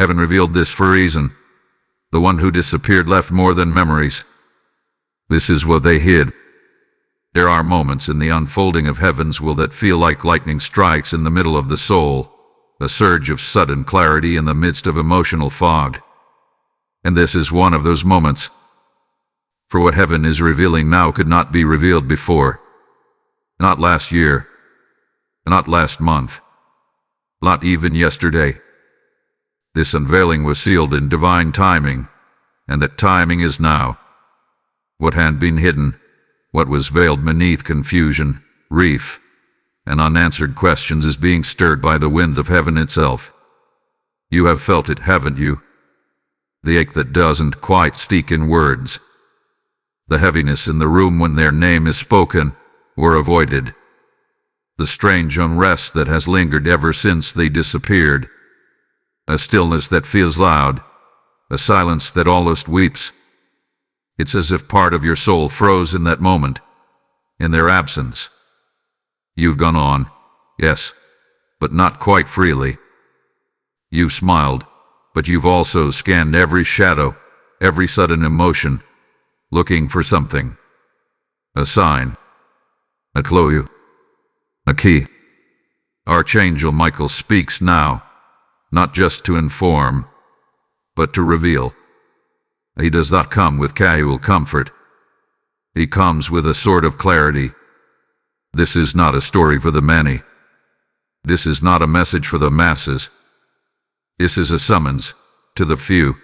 Heaven revealed this for a reason. The one who disappeared left more than memories. This is what they hid. There are moments in the unfolding of heaven's will that feel like lightning strikes in the middle of the soul, a surge of sudden clarity in the midst of emotional fog. And this is one of those moments. For what heaven is revealing now could not be revealed before. Not last year. Not last month. Not even yesterday. This unveiling was sealed in divine timing, and that timing is now. What had been hidden, what was veiled beneath confusion, grief, and unanswered questions is being stirred by the winds of heaven itself. You have felt it, haven't you? The ache that doesn't quite speak in words. The heaviness in the room when their name is spoken or avoided. The strange unrest that has lingered ever since they disappeared. A stillness that feels loud, a silence that almost weeps. It's as if part of your soul froze in that moment, in their absence. You've gone on, yes, but not quite freely. You've smiled, but you've also scanned every shadow, every sudden emotion, looking for something. A sign, a clue, a key. Archangel Michael speaks now, not just to inform, but to reveal. He does not come with casual comfort. He comes with a sort of clarity. This is not a story for the many. This is not a message for the masses. This is a summons to the few,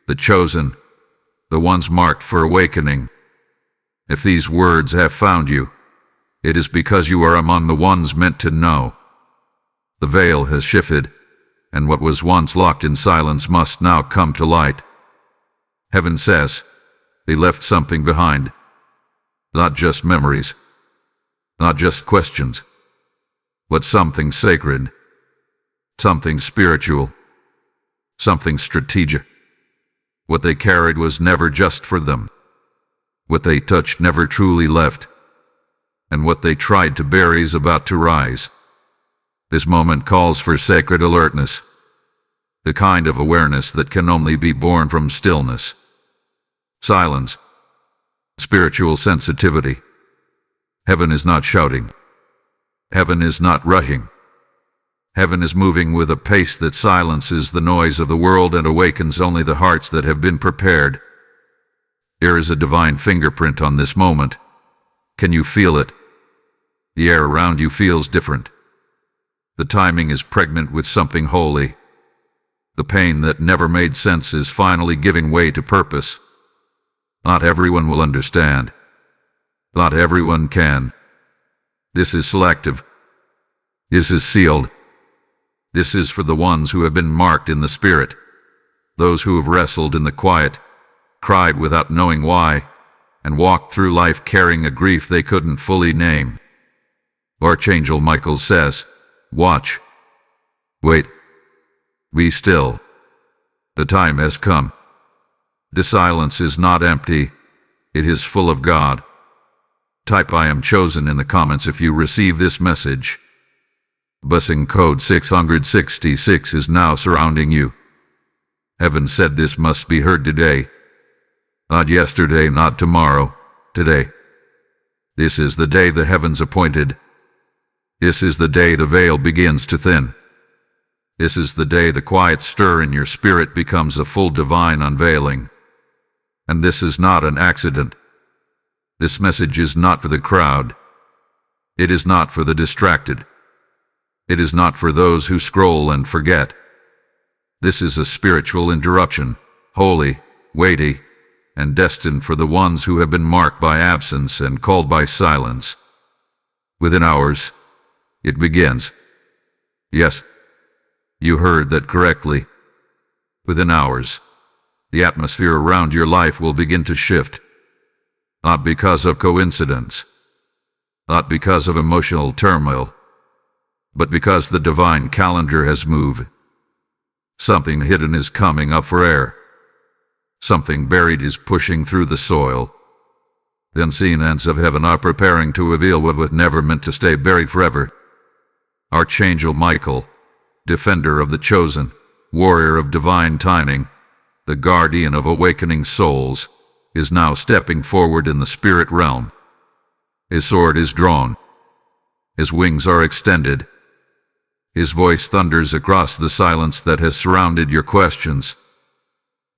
the chosen, the ones marked for awakening. If these words have found you, it is because you are among the ones meant to know. The veil has shifted, and what was once locked in silence must now come to light. Heaven says, they left something behind. Not just memories, not just questions, but something sacred, something spiritual, something strategic. What they carried was never just for them. What they touched never truly left. And what they tried to bury is about to rise. This moment calls for sacred alertness, the kind of awareness that can only be born from stillness, silence, spiritual sensitivity. Heaven is not shouting. Heaven is not rushing. Heaven is moving with a pace that silences the noise of the world and awakens only the hearts that have been prepared. There is a divine fingerprint on this moment. Can you feel it? The air around you feels different. The timing is pregnant with something holy. The pain that never made sense is finally giving way to purpose. Not everyone will understand. Not everyone can. This is selective. This is sealed. This is for the ones who have been marked in the spirit, those who have wrestled in the quiet, cried without knowing why, and walked through life carrying a grief they couldn't fully name. Archangel Michael says, watch. Wait. Be still. The time has come. The silence is not empty. It is full of God. Type I am chosen in the comments if you receive this message. Blessing code 666 is now surrounding you. Heaven said this must be heard today. Not yesterday, not tomorrow, today. This is the day the heavens appointed. This is the day the veil begins to thin. This is the day the quiet stir in your spirit becomes a full divine unveiling. And this is not an accident. This message is not for the crowd. It is not for the distracted. It is not for those who scroll and forget. This is a spiritual interruption, holy, weighty, and destined for the ones who have been marked by absence and called by silence. Within hours, it begins. Yes, you heard that correctly. Within hours, the atmosphere around your life will begin to shift. Not because of coincidence, not because of emotional turmoil, but because the divine calendar has moved. Something hidden is coming up for air. Something buried is pushing through the soil. The unseen hands of heaven are preparing to reveal what was never meant to stay buried forever. Archangel Michael, defender of the chosen, warrior of divine timing, the guardian of awakening souls, is now stepping forward in the spirit realm. His sword is drawn. His wings are extended. His voice thunders across the silence that has surrounded your questions.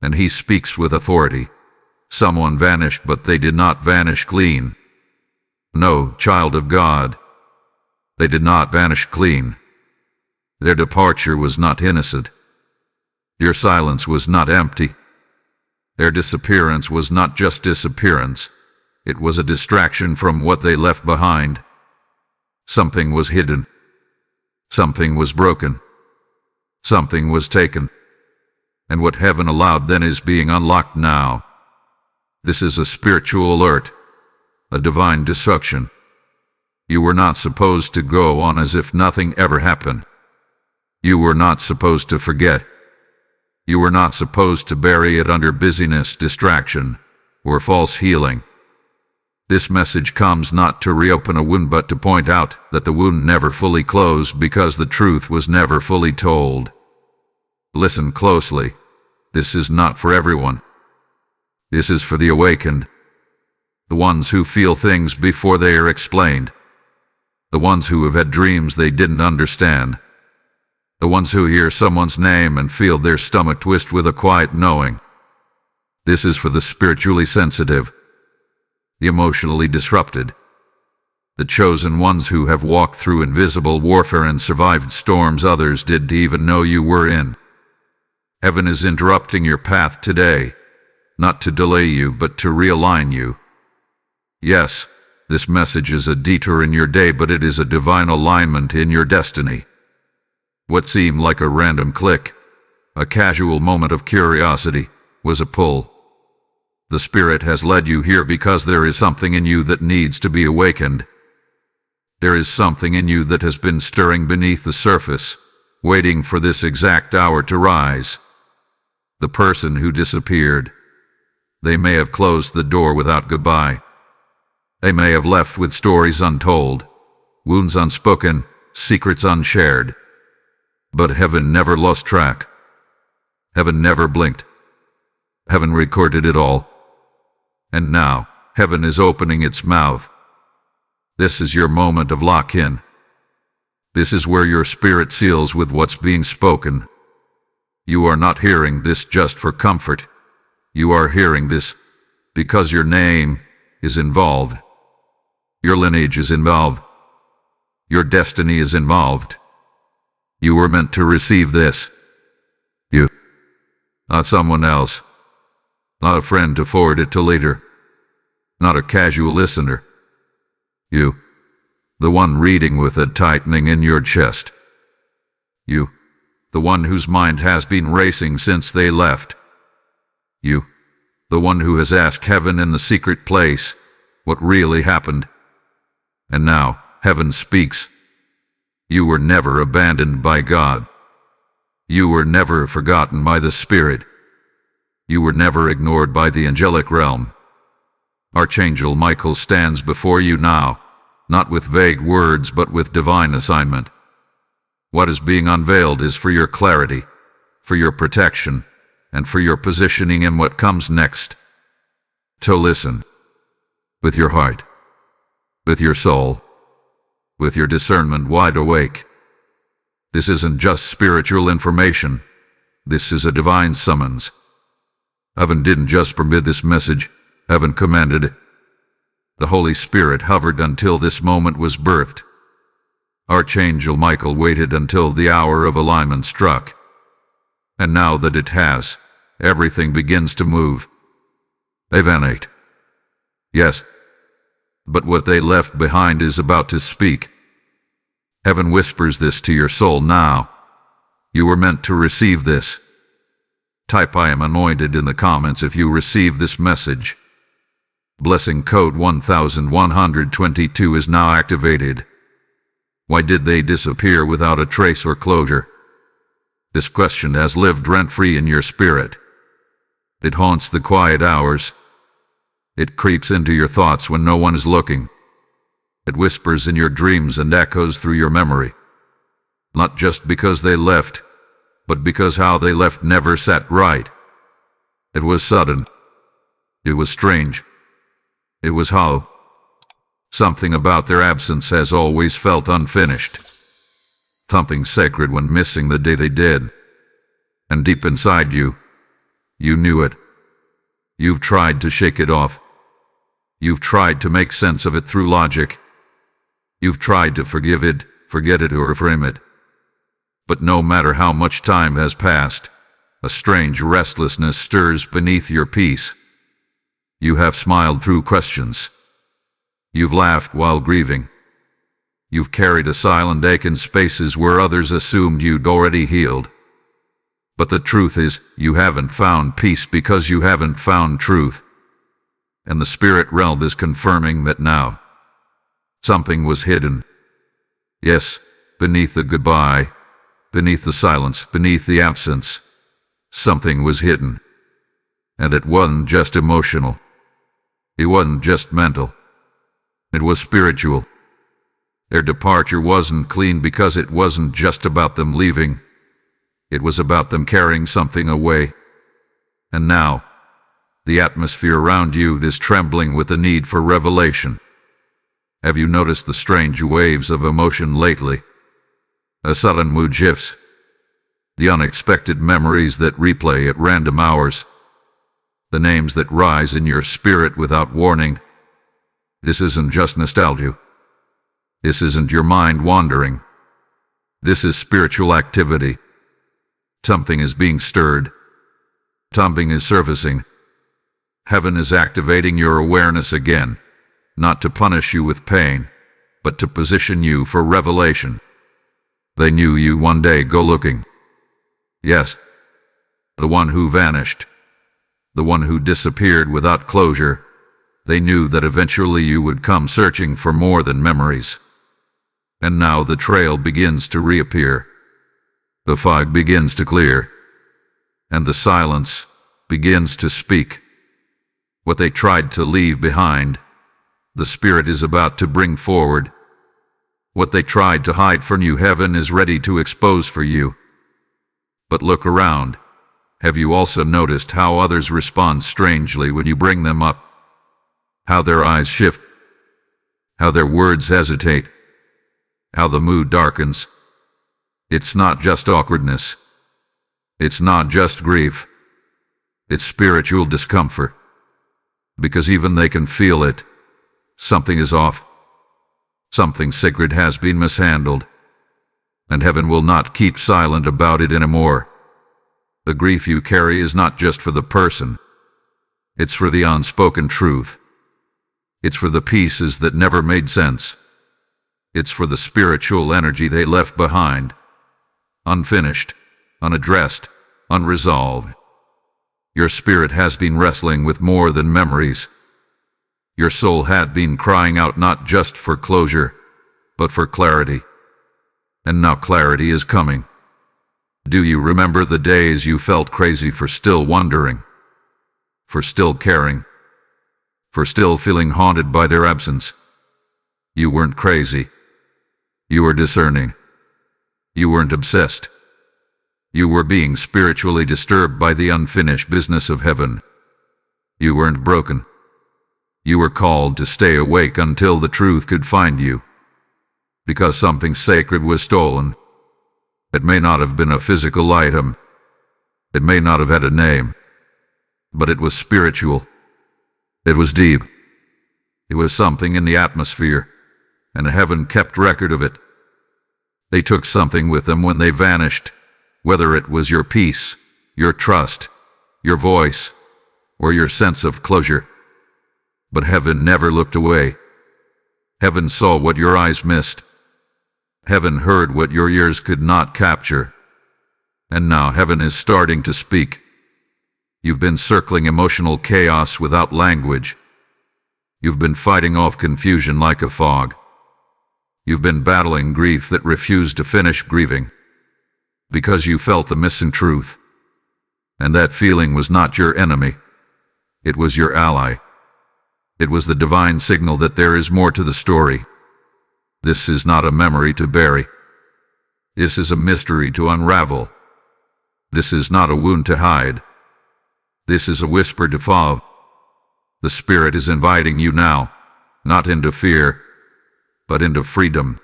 And he speaks with authority. Someone vanished, but they did not vanish clean. No, child of God. They did not vanish clean. Their departure was not innocent. Your silence was not empty. Their disappearance was not just disappearance. It was a distraction from what they left behind. Something was hidden. Something was broken. Something was taken. And what heaven allowed then is being unlocked now. This is a spiritual alert, a divine destruction. You were not supposed to go on as if nothing ever happened. You were not supposed to forget. You were not supposed to bury it under busyness, distraction, or false healing. This message comes not to reopen a wound, but to point out that the wound never fully closed because the truth was never fully told. Listen closely. This is not for everyone. This is for the awakened. The ones who feel things before they are explained. The ones who have had dreams they didn't understand. The ones who hear someone's name and feel their stomach twist with a quiet knowing. This is for the spiritually sensitive, the emotionally disrupted, the chosen ones who have walked through invisible warfare and survived storms others didn't even know you were in. Heaven is interrupting your path today, not to delay you, but to realign you. Yes, this message is a detour in your day, but it is a divine alignment in your destiny. What seemed like a random click, a casual moment of curiosity, was a pull. The Spirit has led you here because there is something in you that needs to be awakened. There is something in you that has been stirring beneath the surface, waiting for this exact hour to rise. The person who disappeared. They may have closed the door without goodbye. They may have left with stories untold, wounds unspoken, secrets unshared. But heaven never lost track. Heaven never blinked. Heaven recorded it all. And now, heaven is opening its mouth. This is your moment of lock-in. This is where your spirit seals with what's being spoken. You are not hearing this just for comfort. You are hearing this because your name is involved. Your lineage is involved. Your destiny is involved. You were meant to receive this. You. Not someone else. Not a friend to forward it to later. Not a casual listener. You. The one reading with a tightening in your chest. You. The one whose mind has been racing since they left. You. The one who has asked heaven in the secret place what really happened. And now, heaven speaks. You were never abandoned by God. You were never forgotten by the Spirit. You were never ignored by the angelic realm. Archangel Michael stands before you now, not with vague words but with divine assignment. What is being unveiled is for your clarity, for your protection, and for your positioning in what comes next. So listen, with your heart, with your soul, with your discernment wide awake. This isn't just spiritual information. This is a divine summons. Heaven didn't just permit this message, heaven commanded it. The Holy Spirit hovered until this moment was birthed. Archangel Michael waited until the hour of alignment struck. And now that it has, everything begins to move. They emanate. Yes, but what they left behind is about to speak. Heaven whispers this to your soul now. You were meant to receive this. Type "I am anointed" in the comments if you receive this message. Blessing code 1122 is now activated. Why did they disappear without a trace or closure? This question has lived rent-free in your spirit. It haunts the quiet hours. It creeps into your thoughts when no one is looking. It whispers in your dreams and echoes through your memory. Not just because they left, but because how they left never sat right. It was sudden. It was strange. It was hollow. Something about their absence has always felt unfinished. Something sacred when missing the day they did. And deep inside you, you knew it. You've tried to shake it off. You've tried to make sense of it through logic. You've tried to forgive it, forget it, or reframe it. But no matter how much time has passed, a strange restlessness stirs beneath your peace. You have smiled through questions. You've laughed while grieving. You've carried a silent ache in spaces where others assumed you'd already healed. But the truth is, you haven't found peace because you haven't found truth. And the spirit realm is confirming that now. Something was hidden. Yes, beneath the goodbye, beneath the silence, beneath the absence, something was hidden. And it wasn't just emotional. It wasn't just mental. It was spiritual. Their departure wasn't clean because it wasn't just about them leaving. It was about them carrying something away. And now, the atmosphere around you is trembling with the need for revelation. Have you noticed the strange waves of emotion lately? The sudden mood shifts. The unexpected memories that replay at random hours. The names that rise in your spirit without warning. This isn't just nostalgia. This isn't your mind wandering. This is spiritual activity. Something is being stirred. Something is surfacing. Heaven is activating your awareness again, not to punish you with pain, but to position you for revelation. They knew you one day go looking. Yes, the one who vanished, the one who disappeared without closure. They knew that eventually you would come searching for more than memories. And now the trail begins to reappear. The fog begins to clear. And the silence begins to speak. What they tried to leave behind, the Spirit is about to bring forward. What they tried to hide from you, heaven is ready to expose for you. But look around. Have you also noticed how others respond strangely when you bring them up? How their eyes shift, how their words hesitate, how the mood darkens. It's not just awkwardness. It's not just grief. It's spiritual discomfort. Because even they can feel it. Something is off. Something sacred has been mishandled. And heaven will not keep silent about it anymore. The grief you carry is not just for the person. It's for the unspoken truth. It's for the pieces that never made sense. It's for the spiritual energy they left behind. Unfinished, unaddressed, unresolved. Your spirit has been wrestling with more than memories. Your soul had been crying out not just for closure, but for clarity. And now clarity is coming. Do you remember the days you felt crazy for still wondering? For still caring? For still feeling haunted by their absence? You weren't crazy. You were discerning. You weren't obsessed. You were being spiritually disturbed by the unfinished business of heaven. You weren't broken. You were called to stay awake until the truth could find you. Because something sacred was stolen. It may not have been a physical item. It may not have had a name. But it was spiritual. It was deep. It was something in the atmosphere, and heaven kept record of it. They took something with them when they vanished, whether it was your peace, your trust, your voice, or your sense of closure. But heaven never looked away. Heaven saw what your eyes missed. Heaven heard what your ears could not capture. And now heaven is starting to speak. You've been circling emotional chaos without language. You've been fighting off confusion like a fog. You've been battling grief that refused to finish grieving. Because you felt the missing truth. And that feeling was not your enemy. It was your ally. It was the divine signal that there is more to the story. This is not a memory to bury. This is a mystery to unravel. This is not a wound to hide. This is a whisper to follow. The Spirit is inviting you now, not into fear, but into freedom.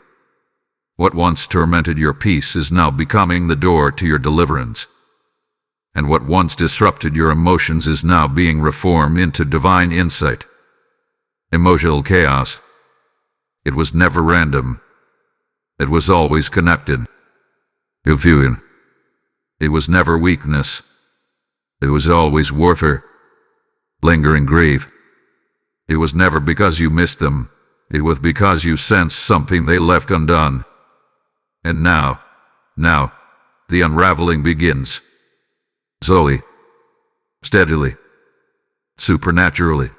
What once tormented your peace is now becoming the door to your deliverance. And what once disrupted your emotions is now being reformed into divine insight. Emotional chaos. It was never random. It was always connected. Confusion. It was never weakness. It was always warfare. Lingering grief. It was never because you missed them. It was because you sensed something they left undone. And now, the unraveling begins. Slowly, steadily, supernaturally.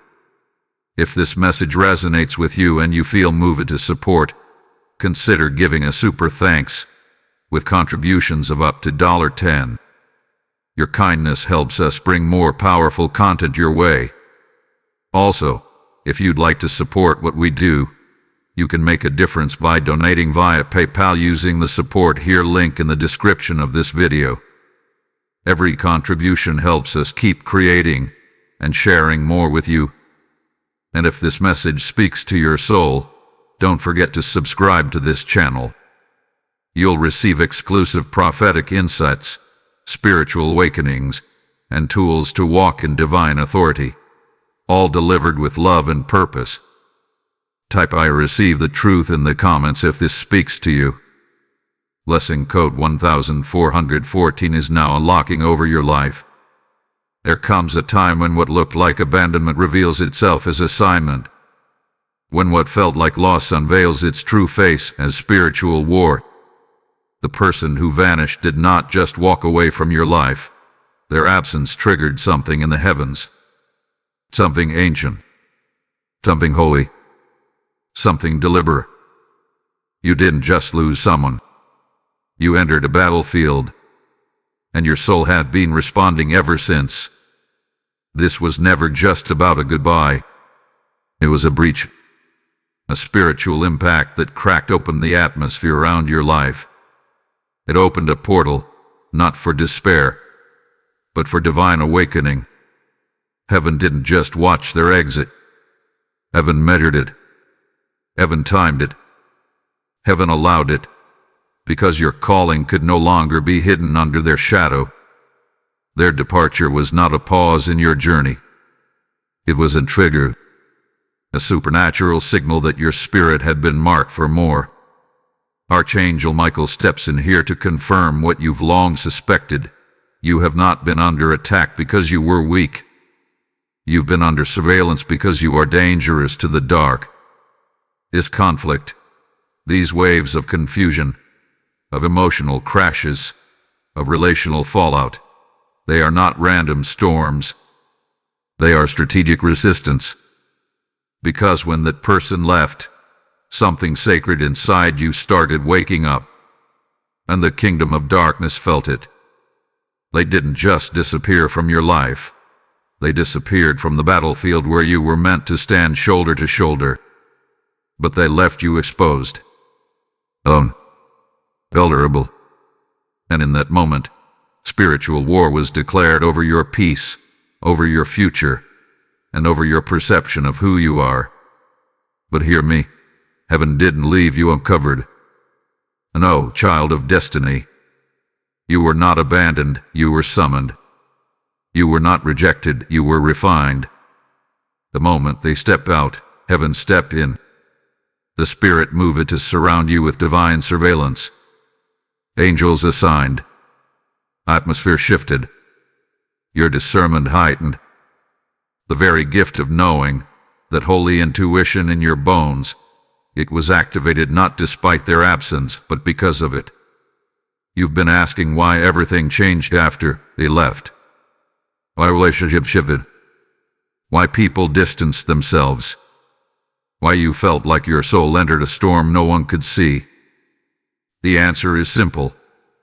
If this message resonates with you and you feel moved to support, consider giving a super thanks with contributions of up to $10. Your kindness helps us bring more powerful content your way. Also, if you'd like to support what we do, you can make a difference by donating via PayPal using the support here link in the description of this video. Every contribution helps us keep creating and sharing more with you. And if this message speaks to your soul, don't forget to subscribe to this channel. You'll receive exclusive prophetic insights, spiritual awakenings, and tools to walk in divine authority, all delivered with love and purpose. Type "I receive the truth" in the comments if this speaks to you. Blessing code 1414 is now unlocking over your life. There comes a time when what looked like abandonment reveals itself as assignment. When what felt like loss unveils its true face as spiritual war. The person who vanished did not just walk away from your life. Their absence triggered something in the heavens. Something ancient. Something holy. Something deliberate. You didn't just lose someone. You entered a battlefield, and your soul had been responding ever since. This was never just about a goodbye. It was a breach, a spiritual impact that cracked open the atmosphere around your life. It opened a portal, not for despair, but for divine awakening. Heaven didn't just watch their exit. Heaven measured it. Heaven timed it. Heaven allowed it, because your calling could no longer be hidden under their shadow. Their departure was not a pause in your journey. It was a trigger, a supernatural signal that your spirit had been marked for more. Archangel Michael steps in here to confirm what you've long suspected. You have not been under attack because you were weak. You've been under surveillance because you are dangerous to the dark. This conflict, these waves of confusion, of emotional crashes, of relational fallout, they are not random storms. They are strategic resistance. Because when that person left, something sacred inside you started waking up, and the kingdom of darkness felt it. They didn't just disappear from your life. They disappeared from the battlefield where you were meant to stand shoulder to shoulder. But they left you exposed, alone, vulnerable. And in that moment, spiritual war was declared over your peace, over your future, and over your perception of who you are. But hear me, heaven didn't leave you uncovered. No, child of destiny. You were not abandoned, you were summoned. You were not rejected, you were refined. The moment they stepped out, heaven stepped in. The Spirit moved to surround you with divine surveillance. Angels assigned. Atmosphere shifted. Your discernment heightened. The very gift of knowing, that holy intuition in your bones, it was activated not despite their absence, but because of it. You've been asking why everything changed after they left. Why relationships shifted. Why people distanced themselves. Why you felt like your soul entered a storm no one could see. The answer is simple.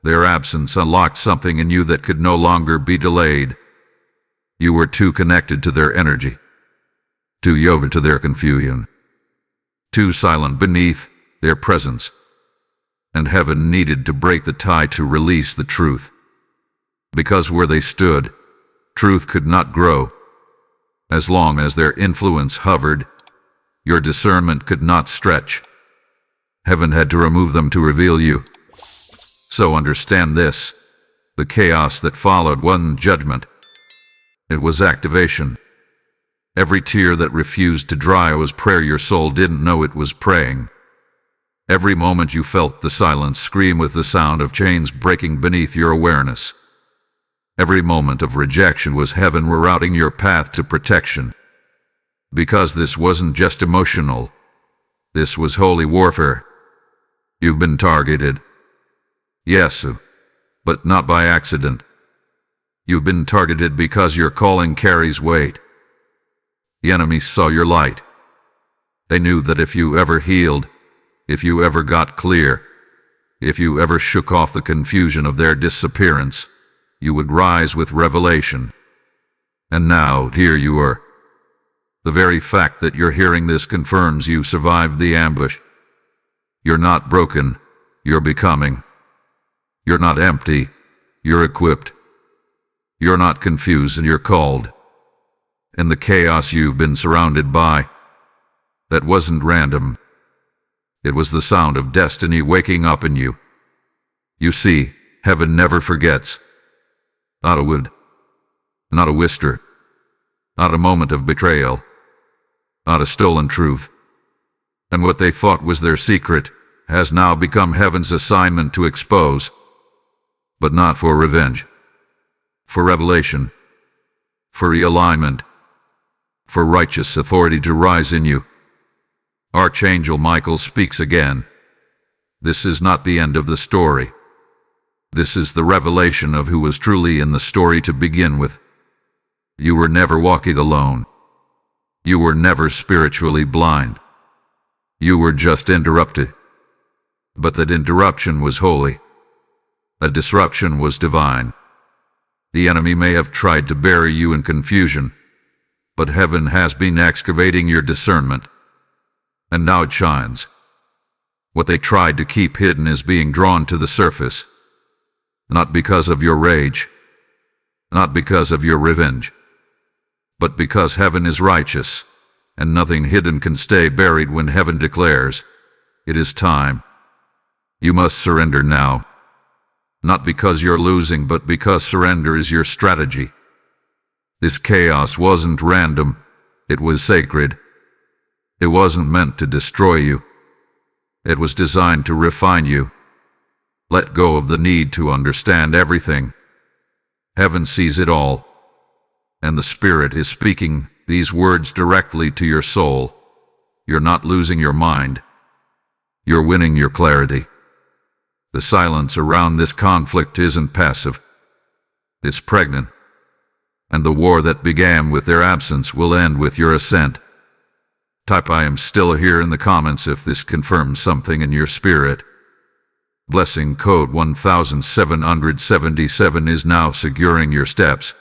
Their absence unlocked something in you that could no longer be delayed. You were too connected to their energy, too yoked to their confusion, too silent beneath their presence. And heaven needed to break the tie to release the truth. because where they stood, truth could not grow. As long as their influence hovered, your discernment could not stretch. Heaven had to remove them to reveal you. So understand this: the chaos that followed wasn't judgment. It was activation. Every tear that refused to dry was prayer your soul didn't know it was praying. Every moment you felt the silence scream with the sound of chains breaking beneath your awareness. Every moment of rejection was heaven rerouting your path to protection. Because this wasn't just emotional. This was holy warfare. You've been targeted. Yes, but not by accident. You've been targeted because your calling carries weight. The enemy saw your light. They knew that if you ever healed, if you ever got clear, if you ever shook off the confusion of their disappearance, you would rise with revelation. And now, here you are. The very fact that you're hearing this confirms you survived the ambush. You're not broken, you're becoming. You're not empty, you're equipped. You're not confused, and you're called. And the chaos you've been surrounded by, that wasn't random. It was the sound of destiny waking up in you. You see, heaven never forgets. Not a wood, not a whisper, not a moment of betrayal, not a stolen truth. And what they thought was their secret has now become heaven's assignment to expose. But not for revenge. For revelation. For realignment. For righteous authority to rise in you. Archangel Michael speaks again. This is not the end of the story. This is the revelation of who was truly in the story to begin with. You were never walking alone. You were never spiritually blind. You were just interrupted. But that interruption was holy. A disruption was divine. The enemy may have tried to bury you in confusion, but heaven has been excavating your discernment. And now it shines. What they tried to keep hidden is being drawn to the surface. Not because of your rage, not because of your revenge, but because heaven is righteous, and nothing hidden can stay buried when heaven declares, it is time. You must surrender now. Not because you're losing, but because surrender is your strategy. This chaos wasn't random, it was sacred. It wasn't meant to destroy you. It was designed to refine you. Let go of the need to understand everything. Heaven sees it all. And the Spirit is speaking these words directly to your soul. You're not losing your mind. You're winning your clarity. The silence around this conflict isn't passive. It's pregnant. And the war that began with their absence will end with your ascent. Type "I am still here" in the comments if this confirms something in your spirit. Blessing code 1777 is now securing your steps.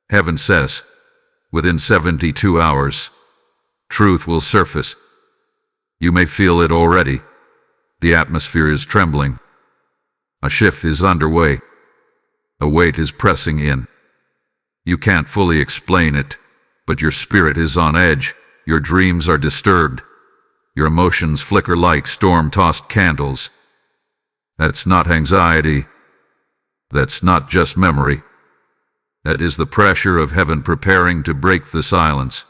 Heaven says, within 72 hours, truth will surface. You may feel it already. The atmosphere is trembling. A shift is underway. A weight is pressing in. You can't fully explain it, but your spirit is on edge. Your dreams are disturbed. Your emotions flicker like storm-tossed candles. That's not anxiety. That's not just memory. That is the pressure of heaven preparing to break the silence.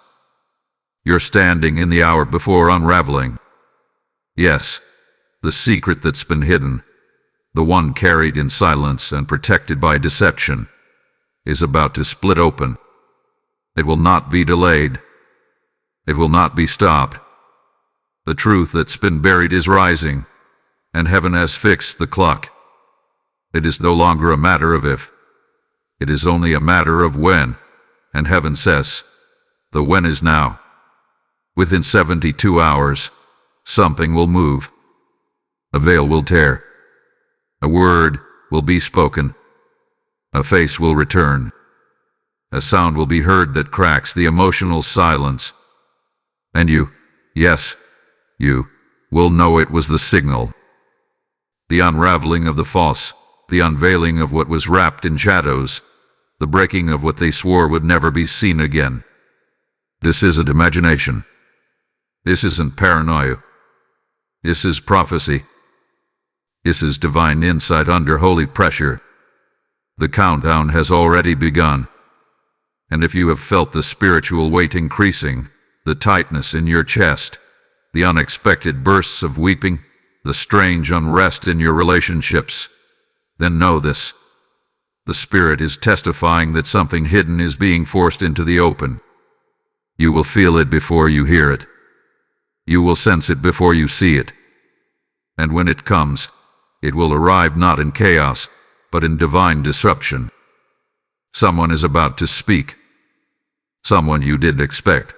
You're standing in the hour before unraveling. Yes, the secret that's been hidden, the one carried in silence and protected by deception, is about to split open. It will not be delayed. It will not be stopped. The truth that's been buried is rising, and heaven has fixed the clock. It is no longer a matter of if. It is only a matter of when, and heaven says, the when is now. Within 72 hours, something will move. A veil will tear. A word will be spoken. A face will return. A sound will be heard that cracks the emotional silence. And you, yes, you, will know it was the signal. The unraveling of the false, the unveiling of what was wrapped in shadows, the breaking of what they swore would never be seen again. This isn't imagination. This isn't paranoia. This is prophecy. This is divine insight under holy pressure. The countdown has already begun. And if you have felt the spiritual weight increasing, the tightness in your chest, the unexpected bursts of weeping, the strange unrest in your relationships, then know this. The Spirit is testifying that something hidden is being forced into the open. You will feel it before you hear it. You will sense it before you see it. And when it comes, it will arrive not in chaos, but in divine disruption. Someone is about to speak. Someone you didn't expect.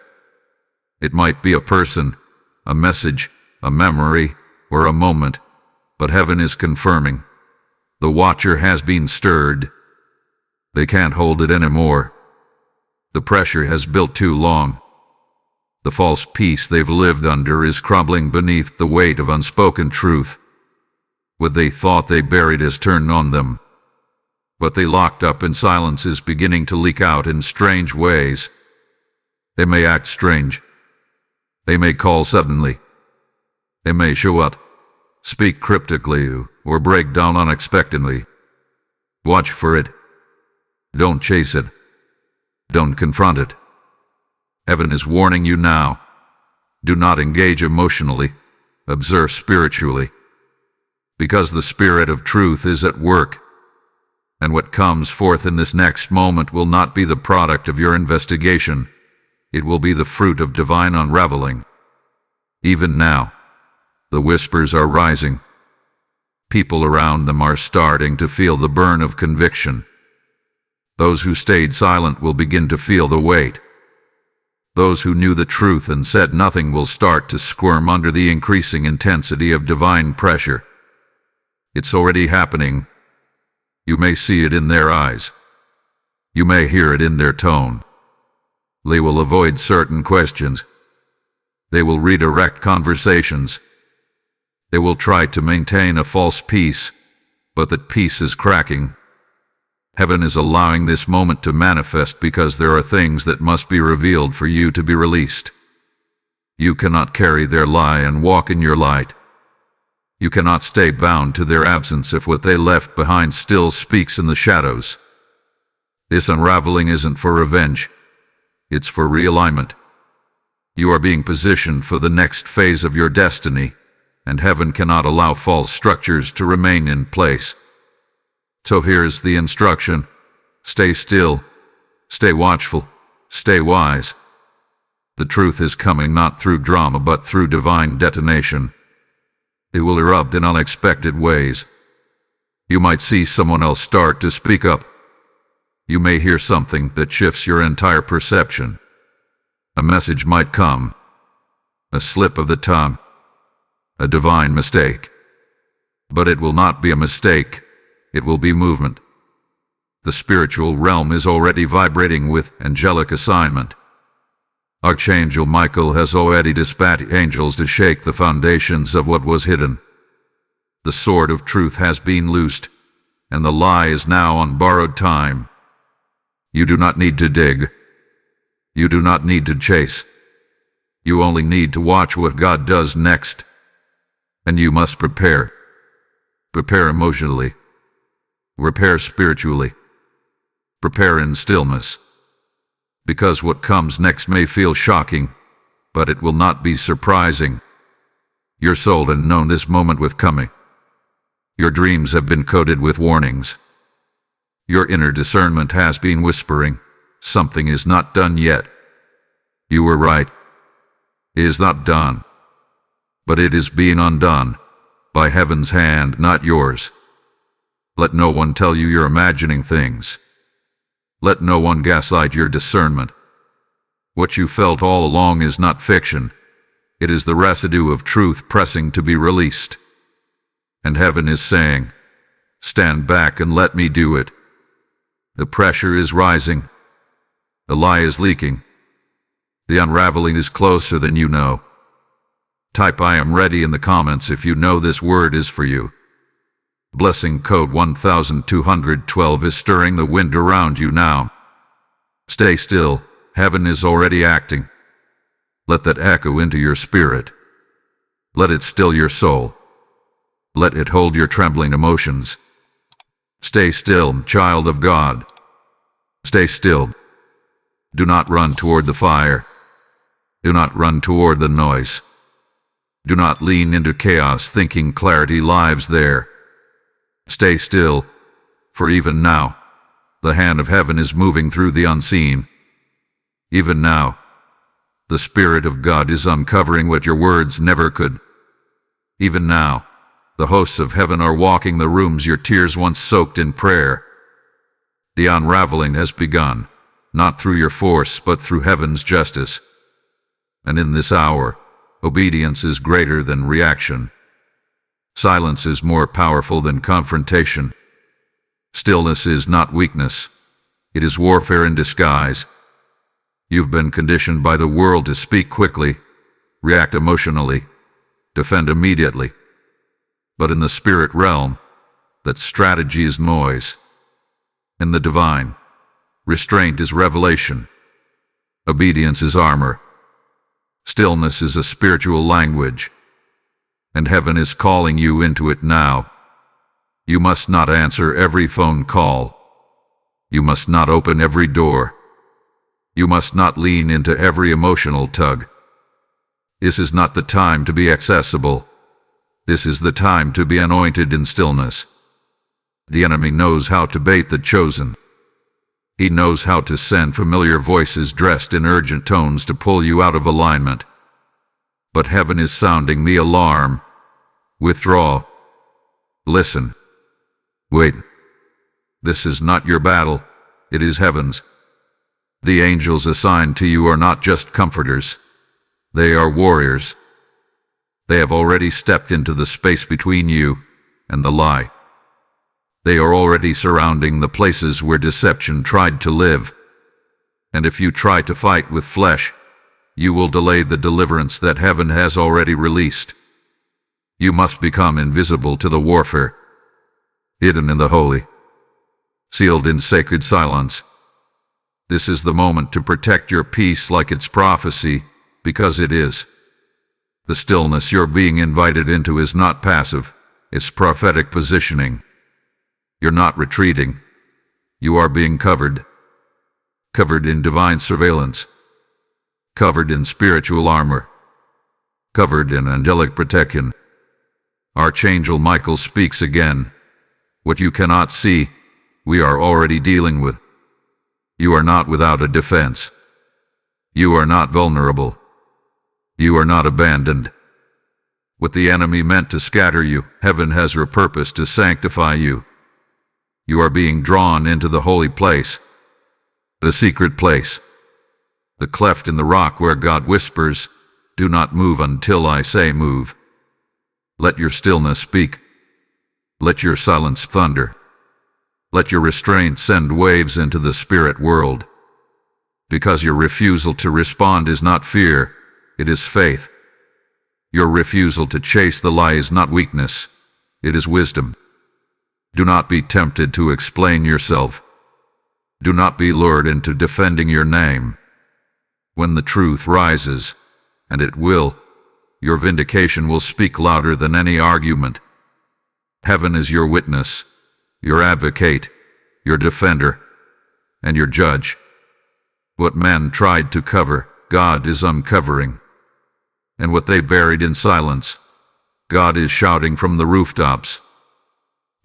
It might be a person, a message, a memory, or a moment, but heaven is confirming. The watcher has been stirred. They can't hold it anymore. The pressure has built too long. The false peace they've lived under is crumbling beneath the weight of unspoken truth. What they thought they buried has turned on them. What they locked up in silence is beginning to leak out in strange ways. They may act strange. They may call suddenly. They may show up, speak cryptically, or break down unexpectedly. Watch for it. Don't chase it. Don't confront it. Heaven is warning you now. Do not engage emotionally. Observe spiritually. Because the Spirit of truth is at work. And what comes forth in this next moment will not be the product of your investigation. It will be the fruit of divine unraveling. Even now, the whispers are rising. People around them are starting to feel the burn of conviction. Those who stayed silent will begin to feel the weight. Those who knew the truth and said nothing will start to squirm under the increasing intensity of divine pressure. It's already happening. You may see it in their eyes. You may hear it in their tone. They will avoid certain questions. They will redirect conversations. They will try to maintain a false peace, but that peace is cracking. Heaven is allowing this moment to manifest because there are things that must be revealed for you to be released. You cannot carry their lie and walk in your light. You cannot stay bound to their absence if what they left behind still speaks in the shadows. This unraveling isn't for revenge. It's for realignment. You are being positioned for the next phase of your destiny, and heaven cannot allow false structures to remain in place. So here's the instruction. Stay still. Stay watchful. Stay wise. The truth is coming not through drama but through divine detonation. It will erupt in unexpected ways. You might see someone else start to speak up. You may hear something that shifts your entire perception. A message might come. A slip of the tongue. A divine mistake. But it will not be a mistake. It will be movement. The spiritual realm is already vibrating with angelic assignment. Archangel Michael has already dispatched angels to shake the foundations of what was hidden. The sword of truth has been loosed, and the lie is now on borrowed time. You do not need to dig. You do not need to chase. You only need to watch what God does next. And you must prepare. Prepare emotionally. Prepare spiritually. Prepare in stillness. Because what comes next may feel shocking, but it will not be surprising. Your soul has known this moment with coming. Your dreams have been coated with warnings. Your inner discernment has been whispering, something is not done yet. You were right. It is not done. But it is being undone, by heaven's hand, not yours. Let no one tell you you're imagining things. Let no one gaslight your discernment. What you felt all along is not fiction. It is the residue of truth pressing to be released. And heaven is saying, stand back and let me do it. The pressure is rising. The lie is leaking. The unraveling is closer than you know. Type I am ready in the comments if you know this word is for you. Blessing code 1212 is stirring the wind around you now. Stay still. Heaven is already acting. Let that echo into your spirit. Let it still your soul. Let it hold your trembling emotions. Stay still, child of God. Stay still. Do not run toward the fire. Do not run toward the noise. Do not lean into chaos thinking clarity lives there. Stay still, for even now, the hand of heaven is moving through the unseen. Even now, the Spirit of God is uncovering what your words never could. Even now, the hosts of heaven are walking the rooms your tears once soaked in prayer. The unraveling has begun, not through your force, but through heaven's justice. And in this hour, obedience is greater than reaction. Silence is more powerful than confrontation. Stillness is not weakness. It is warfare in disguise. You've been conditioned by the world to speak quickly, react emotionally, defend immediately. But in the spirit realm, that strategy is noise. In the divine, restraint is revelation. Obedience is armor. Stillness is a spiritual language. And heaven is calling you into it now. You must not answer every phone call. You must not open every door. You must not lean into every emotional tug. This is not the time to be accessible. This is the time to be anointed in stillness. The enemy knows how to bait the chosen. He knows how to send familiar voices dressed in urgent tones to pull you out of alignment. But heaven is sounding the alarm. Withdraw. Listen. Wait. This is not your battle. It is heaven's. The angels assigned to you are not just comforters. They are warriors. They have already stepped into the space between you and the lie. They are already surrounding the places where deception tried to live. And if you try to fight with flesh, you will delay the deliverance that heaven has already released. You must become invisible to the warfare, hidden in the holy, sealed in sacred silence. This is the moment to protect your peace like it's prophecy, because it is. The stillness you're being invited into is not passive, it's prophetic positioning. You're not retreating. You are being covered. Covered in divine surveillance. Covered in spiritual armor. Covered in angelic protection. Archangel Michael speaks again. What you cannot see, we are already dealing with. You are not without a defense. You are not vulnerable. You are not abandoned. What the enemy meant to scatter you, heaven has repurposed to sanctify you. You are being drawn into the holy place, the secret place, the cleft in the rock where God whispers, "Do not move until I say move." Let your stillness speak. Let your silence thunder. Let your restraint send waves into the spirit world. Because your refusal to respond is not fear, it is faith. Your refusal to chase the lie is not weakness, it is wisdom. Do not be tempted to explain yourself. Do not be lured into defending your name. When the truth rises, and it will, your vindication will speak louder than any argument. Heaven is your witness, your advocate, your defender, and your judge. What man tried to cover, God is uncovering. And what they buried in silence, God is shouting from the rooftops.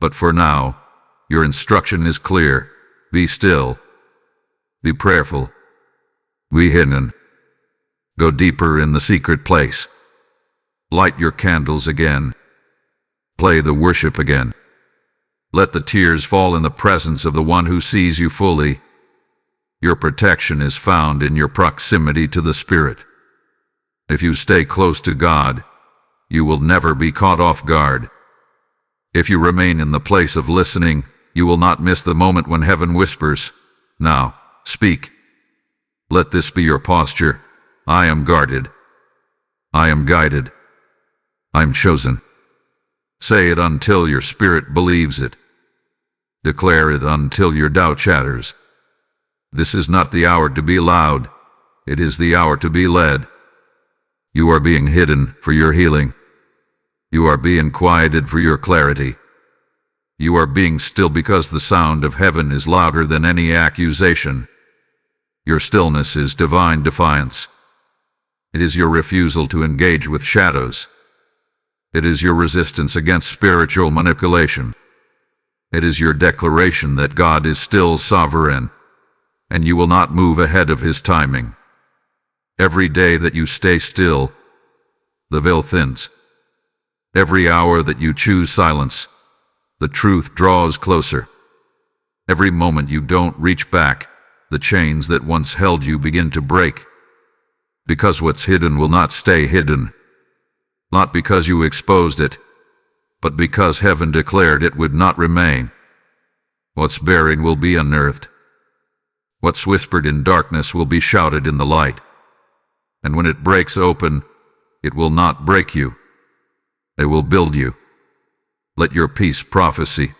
But for now, your instruction is clear. Be still. Be prayerful. Be hidden. Go deeper in the secret place. Light your candles again. Play the worship again. Let the tears fall in the presence of the one who sees you fully. Your protection is found in your proximity to the Spirit. If you stay close to God, you will never be caught off guard. If you remain in the place of listening, you will not miss the moment when heaven whispers, "Now, speak." Let this be your posture. I am guarded. I am guided. I am chosen. Say it until your spirit believes it. Declare it until your doubt shatters. This is not the hour to be loud. It is the hour to be led. You are being hidden for your healing. You are being quieted for your clarity. You are being still because the sound of heaven is louder than any accusation. Your stillness is divine defiance. It is your refusal to engage with shadows. It is your resistance against spiritual manipulation. It is your declaration that God is still sovereign, and you will not move ahead of His timing. Every day that you stay still, the veil thins. Every hour that you choose silence, the truth draws closer. Every moment you don't reach back, the chains that once held you begin to break. Because what's hidden will not stay hidden. Not because you exposed it, but because heaven declared it would not remain. What's buried will be unearthed. What's whispered in darkness will be shouted in the light. And when it breaks open, it will not break you. It will build you. Let your peace prophecy.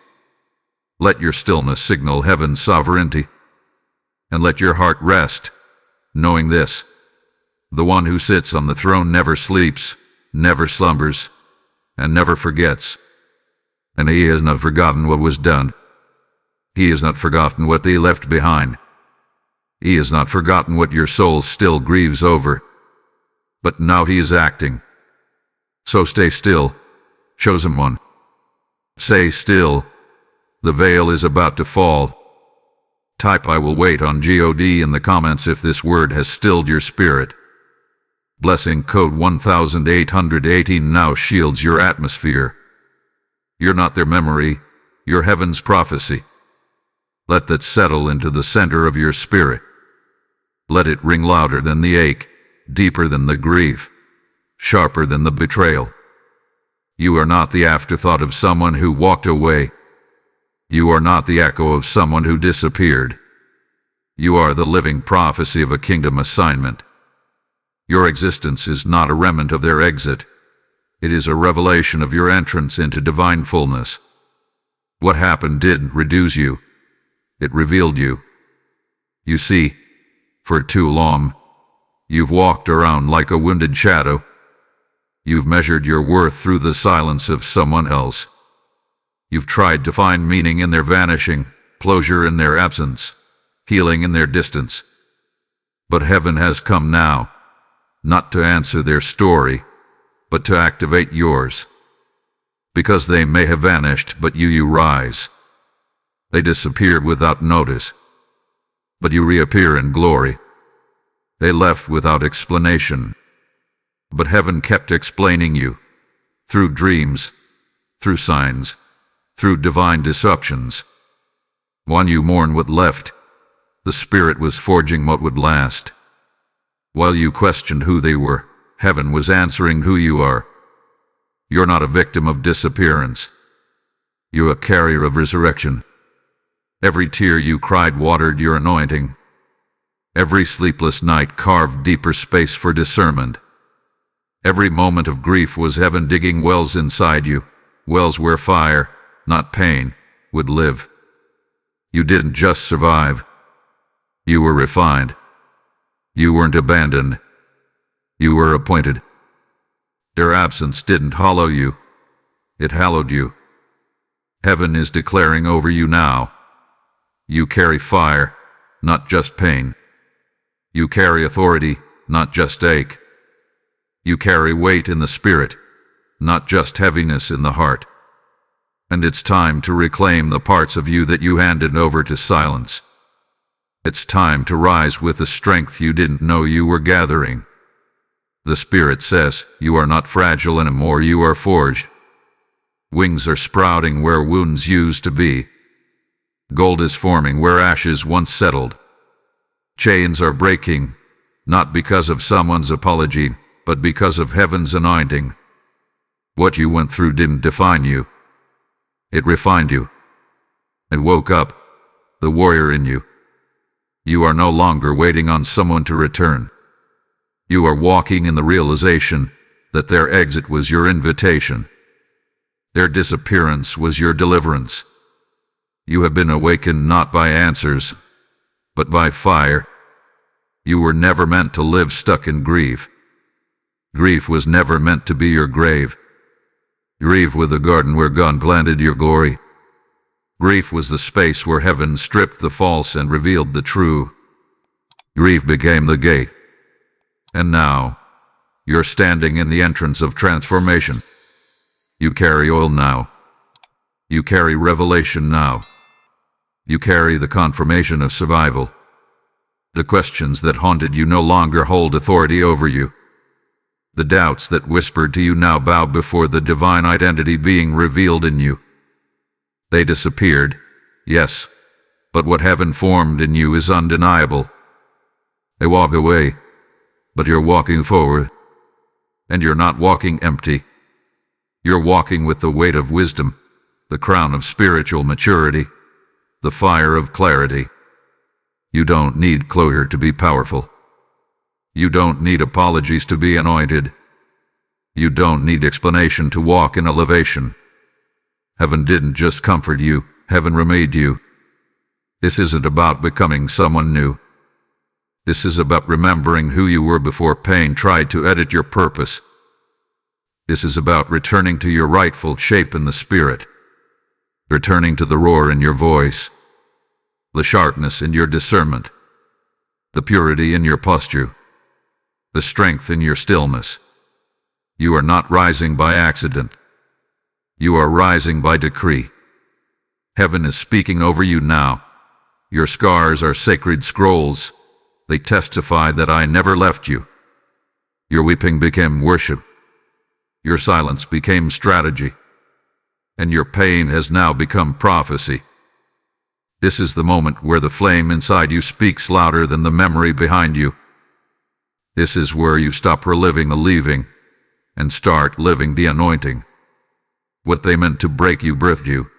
Let your stillness signal heaven's sovereignty. And let your heart rest, knowing this: the one who sits on the throne never sleeps, never slumbers, and never forgets. And He has not forgotten what was done. He has not forgotten what they left behind. He has not forgotten what your soul still grieves over. But now He is acting. So stay still, chosen one. Stay still. The veil is about to fall. Type "I will wait" on God in the comments if this word has stilled your spirit. Blessing code 1818 now shields your atmosphere. You're not their memory, you're heaven's prophecy. Let that settle into the center of your spirit. Let it ring louder than the ache, deeper than the grief, sharper than the betrayal. You are not the afterthought of someone who walked away. You are not the echo of someone who disappeared. You are the living prophecy of a kingdom assignment. Your existence is not a remnant of their exit. It is a revelation of your entrance into divine fullness. What happened didn't reduce you. It revealed you. You see, for too long, you've walked around like a wounded shadow. You've measured your worth through the silence of someone else. You've tried to find meaning in their vanishing, closure in their absence, healing in their distance. But heaven has come now, not to answer their story, but to activate yours. Because they may have vanished, but you rise. They disappeared without notice, but you reappear in glory. They left without explanation, but heaven kept explaining you, through dreams, through signs, through divine disruptions. While you mourn what left, the Spirit was forging what would last. While you questioned who they were, heaven was answering who you are. You're not a victim of disappearance. You're a carrier of resurrection. Every tear you cried watered your anointing. Every sleepless night carved deeper space for discernment. Every moment of grief was heaven digging wells inside you, wells where fire, not pain, would live. You didn't just survive. You were refined. You weren't abandoned. You were appointed. Their absence didn't hollow you. It hallowed you. Heaven is declaring over you now. You carry fire, not just pain. You carry authority, not just ache. You carry weight in the spirit, not just heaviness in the heart. And it's time to reclaim the parts of you that you handed over to silence. It's time to rise with the strength you didn't know you were gathering. The Spirit says, you are not fragile anymore, you are forged. Wings are sprouting where wounds used to be. Gold is forming where ashes once settled. Chains are breaking, not because of someone's apology, but because of heaven's anointing. What you went through didn't define you. It refined you. It woke up the warrior in you. You are no longer waiting on someone to return. You are walking in the realization that their exit was your invitation. Their disappearance was your deliverance. You have been awakened not by answers, but by fire. You were never meant to live stuck in grief. Grief was never meant to be your grave. Grief was the garden where God planted your glory. Grief was the space where heaven stripped the false and revealed the true. Grief became the gate. And now, you're standing in the entrance of transformation. You carry oil now. You carry revelation now. You carry the confirmation of survival. The questions that haunted you no longer hold authority over you. The doubts that whispered to you now bow before the divine identity being revealed in you. They disappeared, yes, but what heaven formed in you is undeniable. They walk away, but you're walking forward. And you're not walking empty. You're walking with the weight of wisdom, the crown of spiritual maturity, the fire of clarity. You don't need closure to be powerful. You don't need apologies to be anointed. You don't need explanation to walk in elevation. Heaven didn't just comfort you, heaven remade you. This isn't about becoming someone new. This is about remembering who you were before pain tried to edit your purpose. This is about returning to your rightful shape in the spirit, returning to the roar in your voice, the sharpness in your discernment, the purity in your posture, the strength in your stillness. You are not rising by accident. You are rising by decree. Heaven is speaking over you now. Your scars are sacred scrolls. They testify that I never left you. Your weeping became worship. Your silence became strategy. And your pain has now become prophecy. This is the moment where the flame inside you speaks louder than the memory behind you. This is where you stop reliving the leaving and start living the anointing. What they meant to break you birthed you.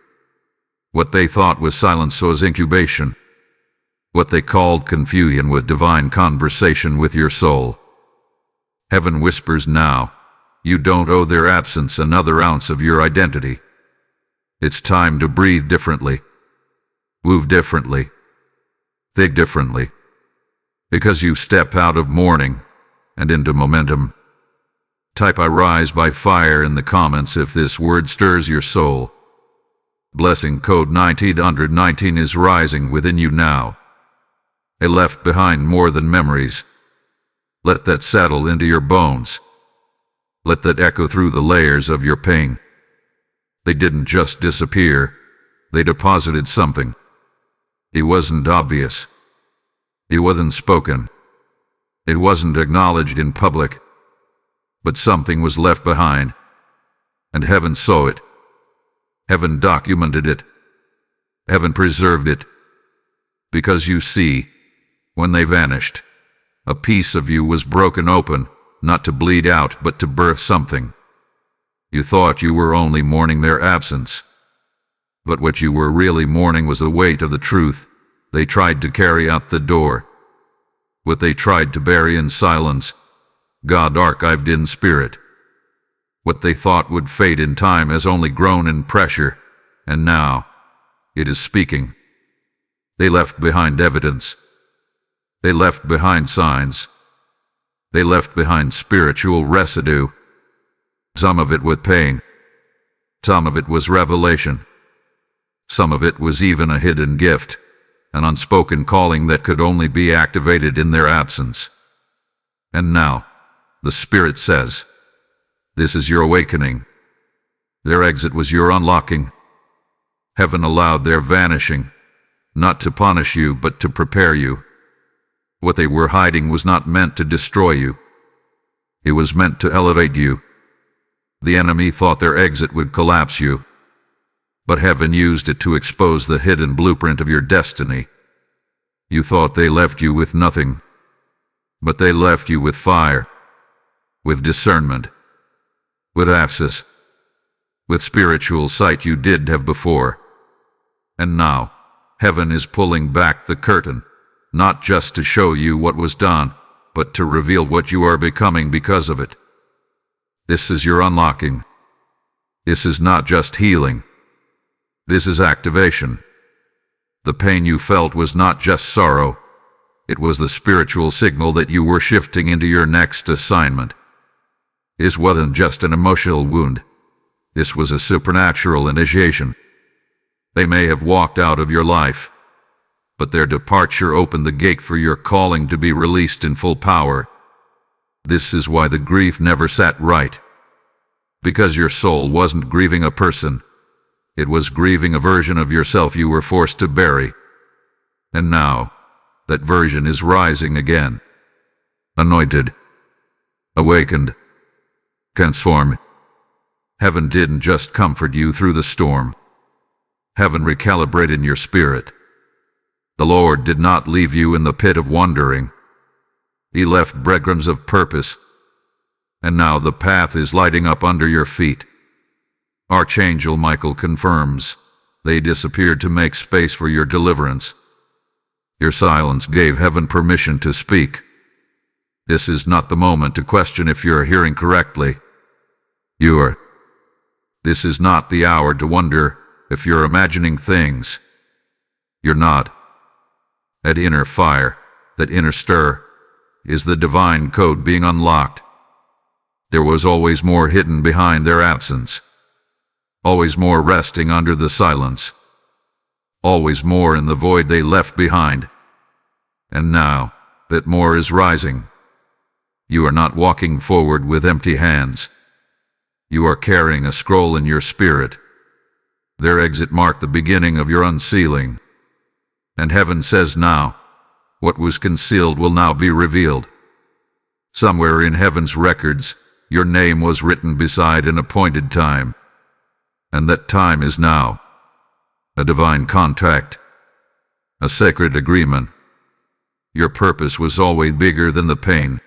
What they thought was silence was incubation. What they called confusion was divine conversation with your soul. Heaven whispers now, you don't owe their absence another ounce of your identity. It's time to breathe differently, move differently, think differently, because you step out of mourning and into momentum. Type I rise by fire in the comments if this word stirs your soul. Blessing code 1919 is rising within you now. It left behind more than memories. Let that settle into your bones. Let that echo through the layers of your pain. They didn't just disappear. They deposited something. It wasn't obvious. It wasn't spoken. It wasn't acknowledged in public. But something was left behind. And heaven saw it. Heaven documented it. Heaven preserved it. Because you see, when they vanished, a piece of you was broken open, not to bleed out but to birth something. You thought you were only mourning their absence. But what you were really mourning was the weight of the truth they tried to carry out the door. What they tried to bury in silence, God archived in spirit. What they thought would fade in time has only grown in pressure, and now it is speaking. They left behind evidence. They left behind signs. They left behind spiritual residue. Some of it with pain. Some of it was revelation. Some of it was even a hidden gift, an unspoken calling that could only be activated in their absence. And now, the Spirit says, this is your awakening. Their exit was your unlocking. Heaven allowed their vanishing, not to punish you, but to prepare you. What they were hiding was not meant to destroy you. It was meant to elevate you. The enemy thought their exit would collapse you, but heaven used it to expose the hidden blueprint of your destiny. You thought they left you with nothing, but they left you with fire, with discernment, with access, with spiritual sight you did have before. And now, heaven is pulling back the curtain, not just to show you what was done, but to reveal what you are becoming because of it. This is your unlocking. This is not just healing. This is activation. The pain you felt was not just sorrow. It was the spiritual signal that you were shifting into your next assignment. This wasn't just an emotional wound. This was a supernatural initiation. They may have walked out of your life, but their departure opened the gate for your calling to be released in full power. This is why the grief never sat right. Because your soul wasn't grieving a person. It was grieving a version of yourself you were forced to bury. And now, that version is rising again. Anointed. Awakened. Transformed. Heaven didn't just comfort you through the storm. Heaven recalibrated your spirit. The Lord did not leave you in the pit of wandering. He left breadcrumbs of purpose. And now the path is lighting up under your feet. Archangel Michael confirms they disappeared to make space for your deliverance. Your silence gave heaven permission to speak. This is not the moment to question if you're hearing correctly. This is not the hour to wonder if you're imagining things. You're not. That inner fire, that inner stir, is the divine code being unlocked. There was always more hidden behind their absence. Always more resting under the silence. Always more in the void they left behind. And now, that more is rising. You are not walking forward with empty hands. You are carrying a scroll in your spirit. Their exit marked the beginning of your unsealing. And heaven says now, what was concealed will now be revealed. Somewhere in heaven's records, your name was written beside an appointed time. And that time is now. A divine contract. A sacred agreement. Your purpose was always bigger than the pain.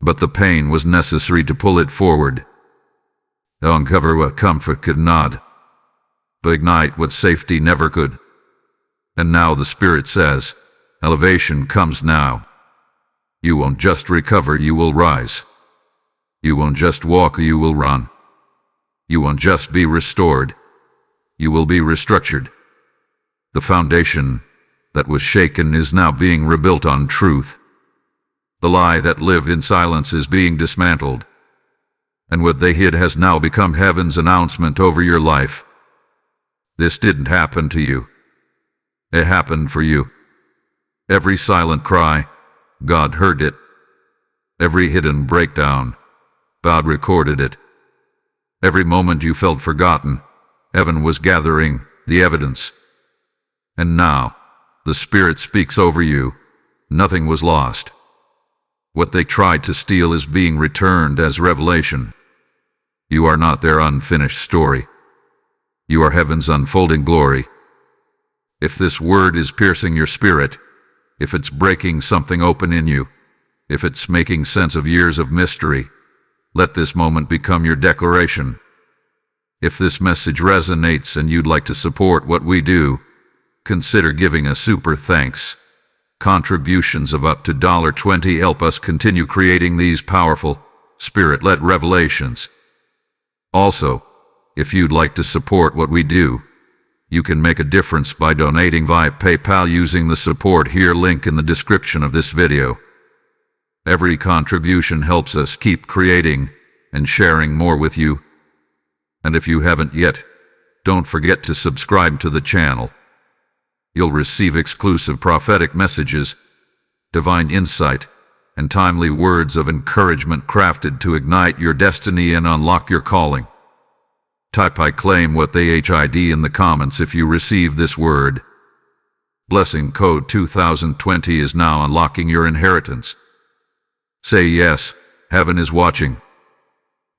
But the pain was necessary to pull it forward. To uncover what comfort could not. To ignite what safety never could. And now the Spirit says, elevation comes now. You won't just recover, you will rise. You won't just walk, you will run. You won't just be restored. You will be restructured. The foundation that was shaken is now being rebuilt on truth. The lie that lived in silence is being dismantled. And what they hid has now become heaven's announcement over your life. This didn't happen to you. It happened for you. Every silent cry, God heard it. Every hidden breakdown, God recorded it. Every moment you felt forgotten, heaven was gathering the evidence. And now, the Spirit speaks over you. Nothing was lost. What they tried to steal is being returned as revelation. You are not their unfinished story. You are heaven's unfolding glory. If this word is piercing your spirit, if it's breaking something open in you, if it's making sense of years of mystery, let this moment become your declaration. If this message resonates and you'd like to support what we do, consider giving a super thanks. Contributions of up to $20 help us continue creating these powerful, Spirit-led revelations. Also, if you'd like to support what we do, you can make a difference by donating via PayPal using the support here link in the description of this video. Every contribution helps us keep creating and sharing more with you. And if you haven't yet, don't forget to subscribe to the channel. You'll receive exclusive prophetic messages, divine insight, and timely words of encouragement crafted to ignite your destiny and unlock your calling. Type "I claim what they HID" in the comments if you receive this word. Blessing code 2020 is now unlocking your inheritance. Say yes, heaven is watching.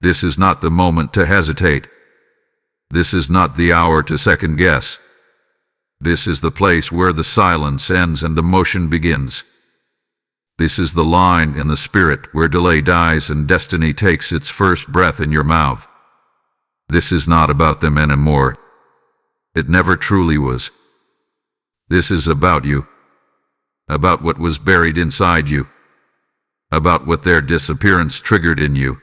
This is not the moment to hesitate. This is not the hour to second guess. This is the place where the silence ends and the motion begins. This is the line in the spirit where delay dies and destiny takes its first breath in your mouth. This is not about them anymore. It never truly was. This is about you. About what was buried inside you. About what their disappearance triggered in you.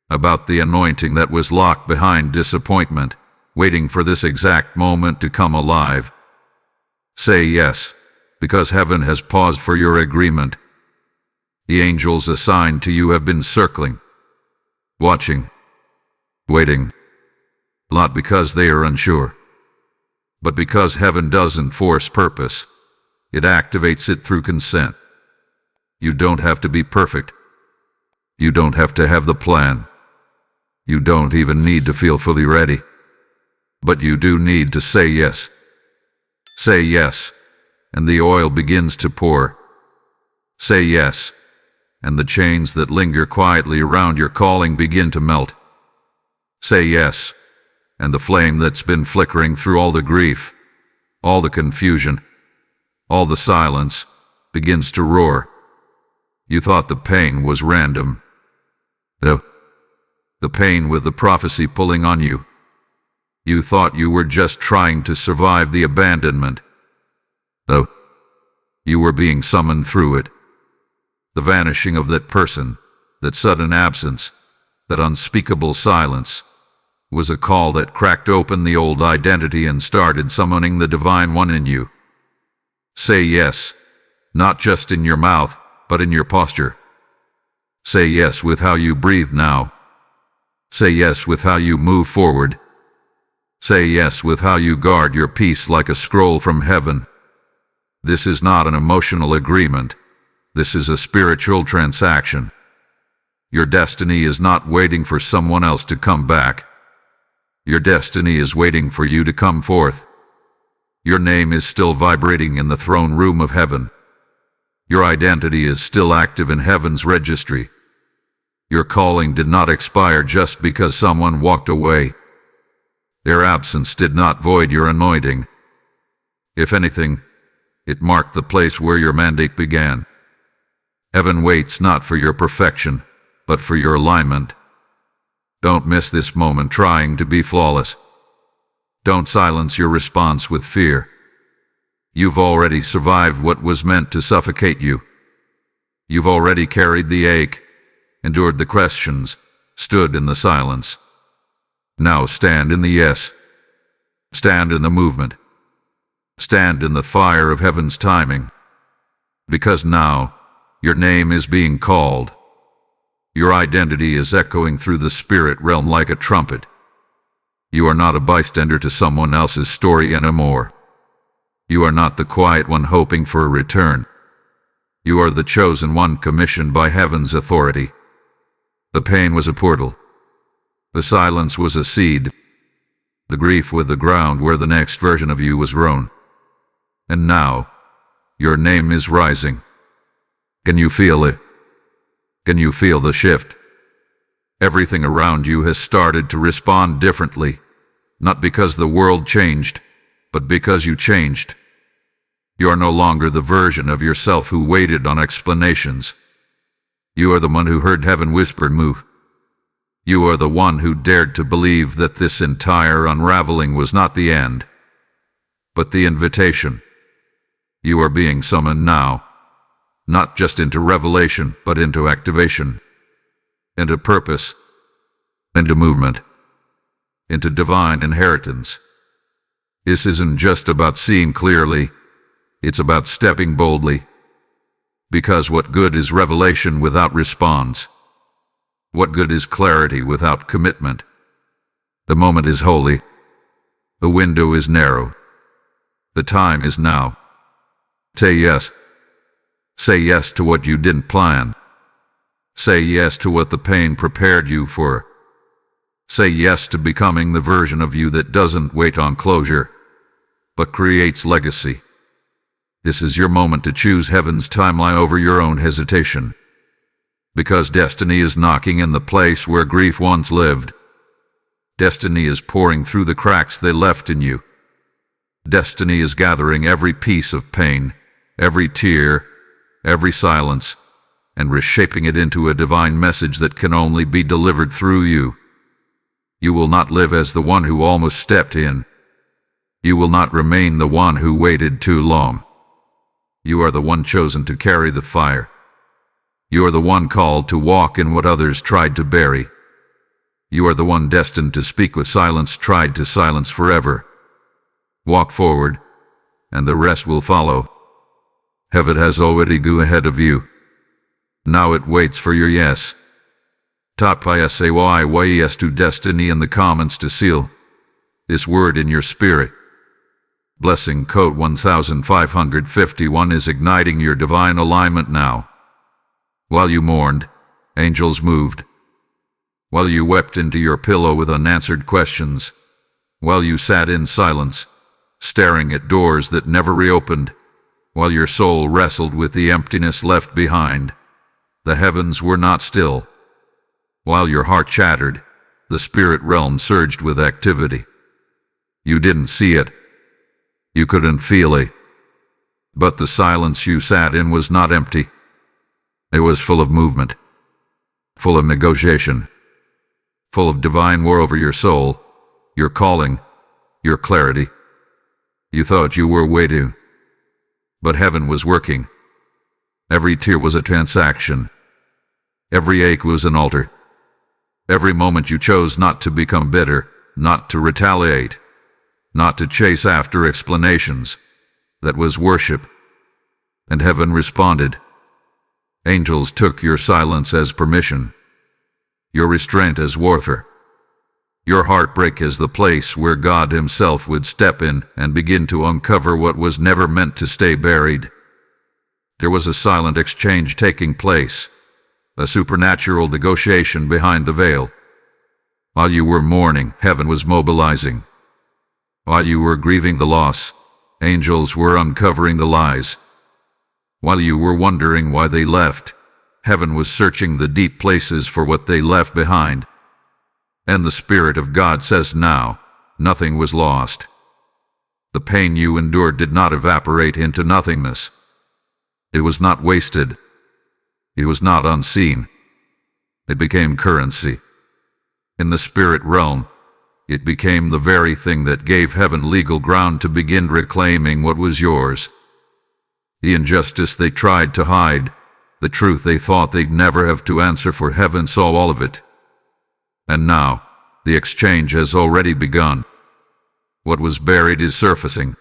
about the anointing that was locked behind disappointment, waiting for this exact moment to come alive. Say yes, because heaven has paused for your agreement. The angels assigned to you have been circling, watching, waiting, not because they are unsure, but because heaven doesn't force purpose. It activates it through consent. You don't have to be perfect. You don't have to have the plan. You don't even need to feel fully ready. But you do need to say yes. Say yes, and the oil begins to pour. Say yes, and the chains that linger quietly around your calling begin to melt. Say yes, and the flame that's been flickering through all the grief, all the confusion, all the silence, begins to roar. You thought the pain was random. The pain with the prophecy pulling on you. You thought you were just trying to survive the abandonment. Though you were being summoned through it. The vanishing of that person, that sudden absence, that unspeakable silence, was a call that cracked open the old identity and started summoning the divine one in you. Say yes, not just in your mouth, but in your posture. Say yes with how you breathe now. Say yes with how you move forward. Say yes with how you guard your peace like a scroll from heaven. This is not an emotional agreement. This is a spiritual transaction. Your destiny is not waiting for someone else to come back. Your destiny is waiting for you to come forth. Your name is still vibrating in the throne room of heaven. Your identity is still active in heaven's registry. Your calling did not expire just because someone walked away. Their absence did not void your anointing. If anything, it marked the place where your mandate began. Heaven waits not for your perfection, but for your alignment. Don't miss this moment trying to be flawless. Don't silence your response with fear. You've already survived what was meant to suffocate you. You've already carried the ache, endured the questions, stood in the silence. Now stand in the yes. Stand in the movement. Stand in the fire of heaven's timing. Because now, your name is being called. Your identity is echoing through the spirit realm like a trumpet. You are not a bystander to someone else's story anymore. You are not the quiet one hoping for a return. You are the chosen one commissioned by heaven's authority. The pain was a portal. The silence was a seed. The grief was the ground where the next version of you was grown. And now, your name is rising. Can you feel it? Can you feel the shift? Everything around you has started to respond differently, not because the world changed, but because you changed. You are no longer the version of yourself who waited on explanations. You are the one who heard heaven whisper move. You are the one who dared to believe that this entire unraveling was not the end, but the invitation. You are being summoned now, not just into revelation, but into activation, into purpose, into movement, into divine inheritance. This isn't just about seeing clearly, it's about stepping boldly. Because what good is revelation without response? What good is clarity without commitment? The moment is holy. The window is narrow. The time is now. Say yes. Say yes to what you didn't plan. Say yes to what the pain prepared you for. Say yes to becoming the version of you that doesn't wait on closure, but creates legacy. This is your moment to choose heaven's timeline over your own hesitation. Because destiny is knocking in the place where grief once lived. Destiny is pouring through the cracks they left in you. Destiny is gathering every piece of pain, every tear, every silence, and reshaping it into a divine message that can only be delivered through you. You will not live as the one who almost stepped in. You will not remain the one who waited too long. You are the one chosen to carry the fire. You are the one called to walk in what others tried to bury. You are the one destined to speak what silence tried to silence forever. Walk forward, and the rest will follow. Heaven has already gone ahead of you. Now it waits for your yes. Taught by yes to destiny in the comments to seal this word in your spirit. Blessing code 1551 is igniting your divine alignment now. While you mourned, angels moved. While you wept into your pillow with unanswered questions. While you sat in silence, staring at doors that never reopened. While your soul wrestled with the emptiness left behind. The heavens were not still. While your heart chattered, the spirit realm surged with activity. You didn't see it. You couldn't feel it. But the silence you sat in was not empty. It was full of movement, full of negotiation, full of divine war over your soul, your calling, your clarity. You thought you were waiting, but heaven was working. Every tear was a transaction. Every ache was an altar. Every moment you chose not to become bitter, not to retaliate, not to chase after explanations. That was worship. And heaven responded. Angels took your silence as permission, your restraint as warfare, your heartbreak as the place where God himself would step in and begin to uncover what was never meant to stay buried. There was a silent exchange taking place, a supernatural negotiation behind the veil. While you were mourning, heaven was mobilizing. While you were grieving the loss, angels were uncovering the lies. While you were wondering why they left, heaven was searching the deep places for what they left behind. And the Spirit of God says now, nothing was lost. The pain you endured did not evaporate into nothingness. It was not wasted. It was not unseen. It became currency. In the spirit realm, it became the very thing that gave heaven legal ground to begin reclaiming what was yours. The injustice they tried to hide, the truth they thought they'd never have to answer for, heaven saw all of it. And now, the exchange has already begun. What was buried is surfacing.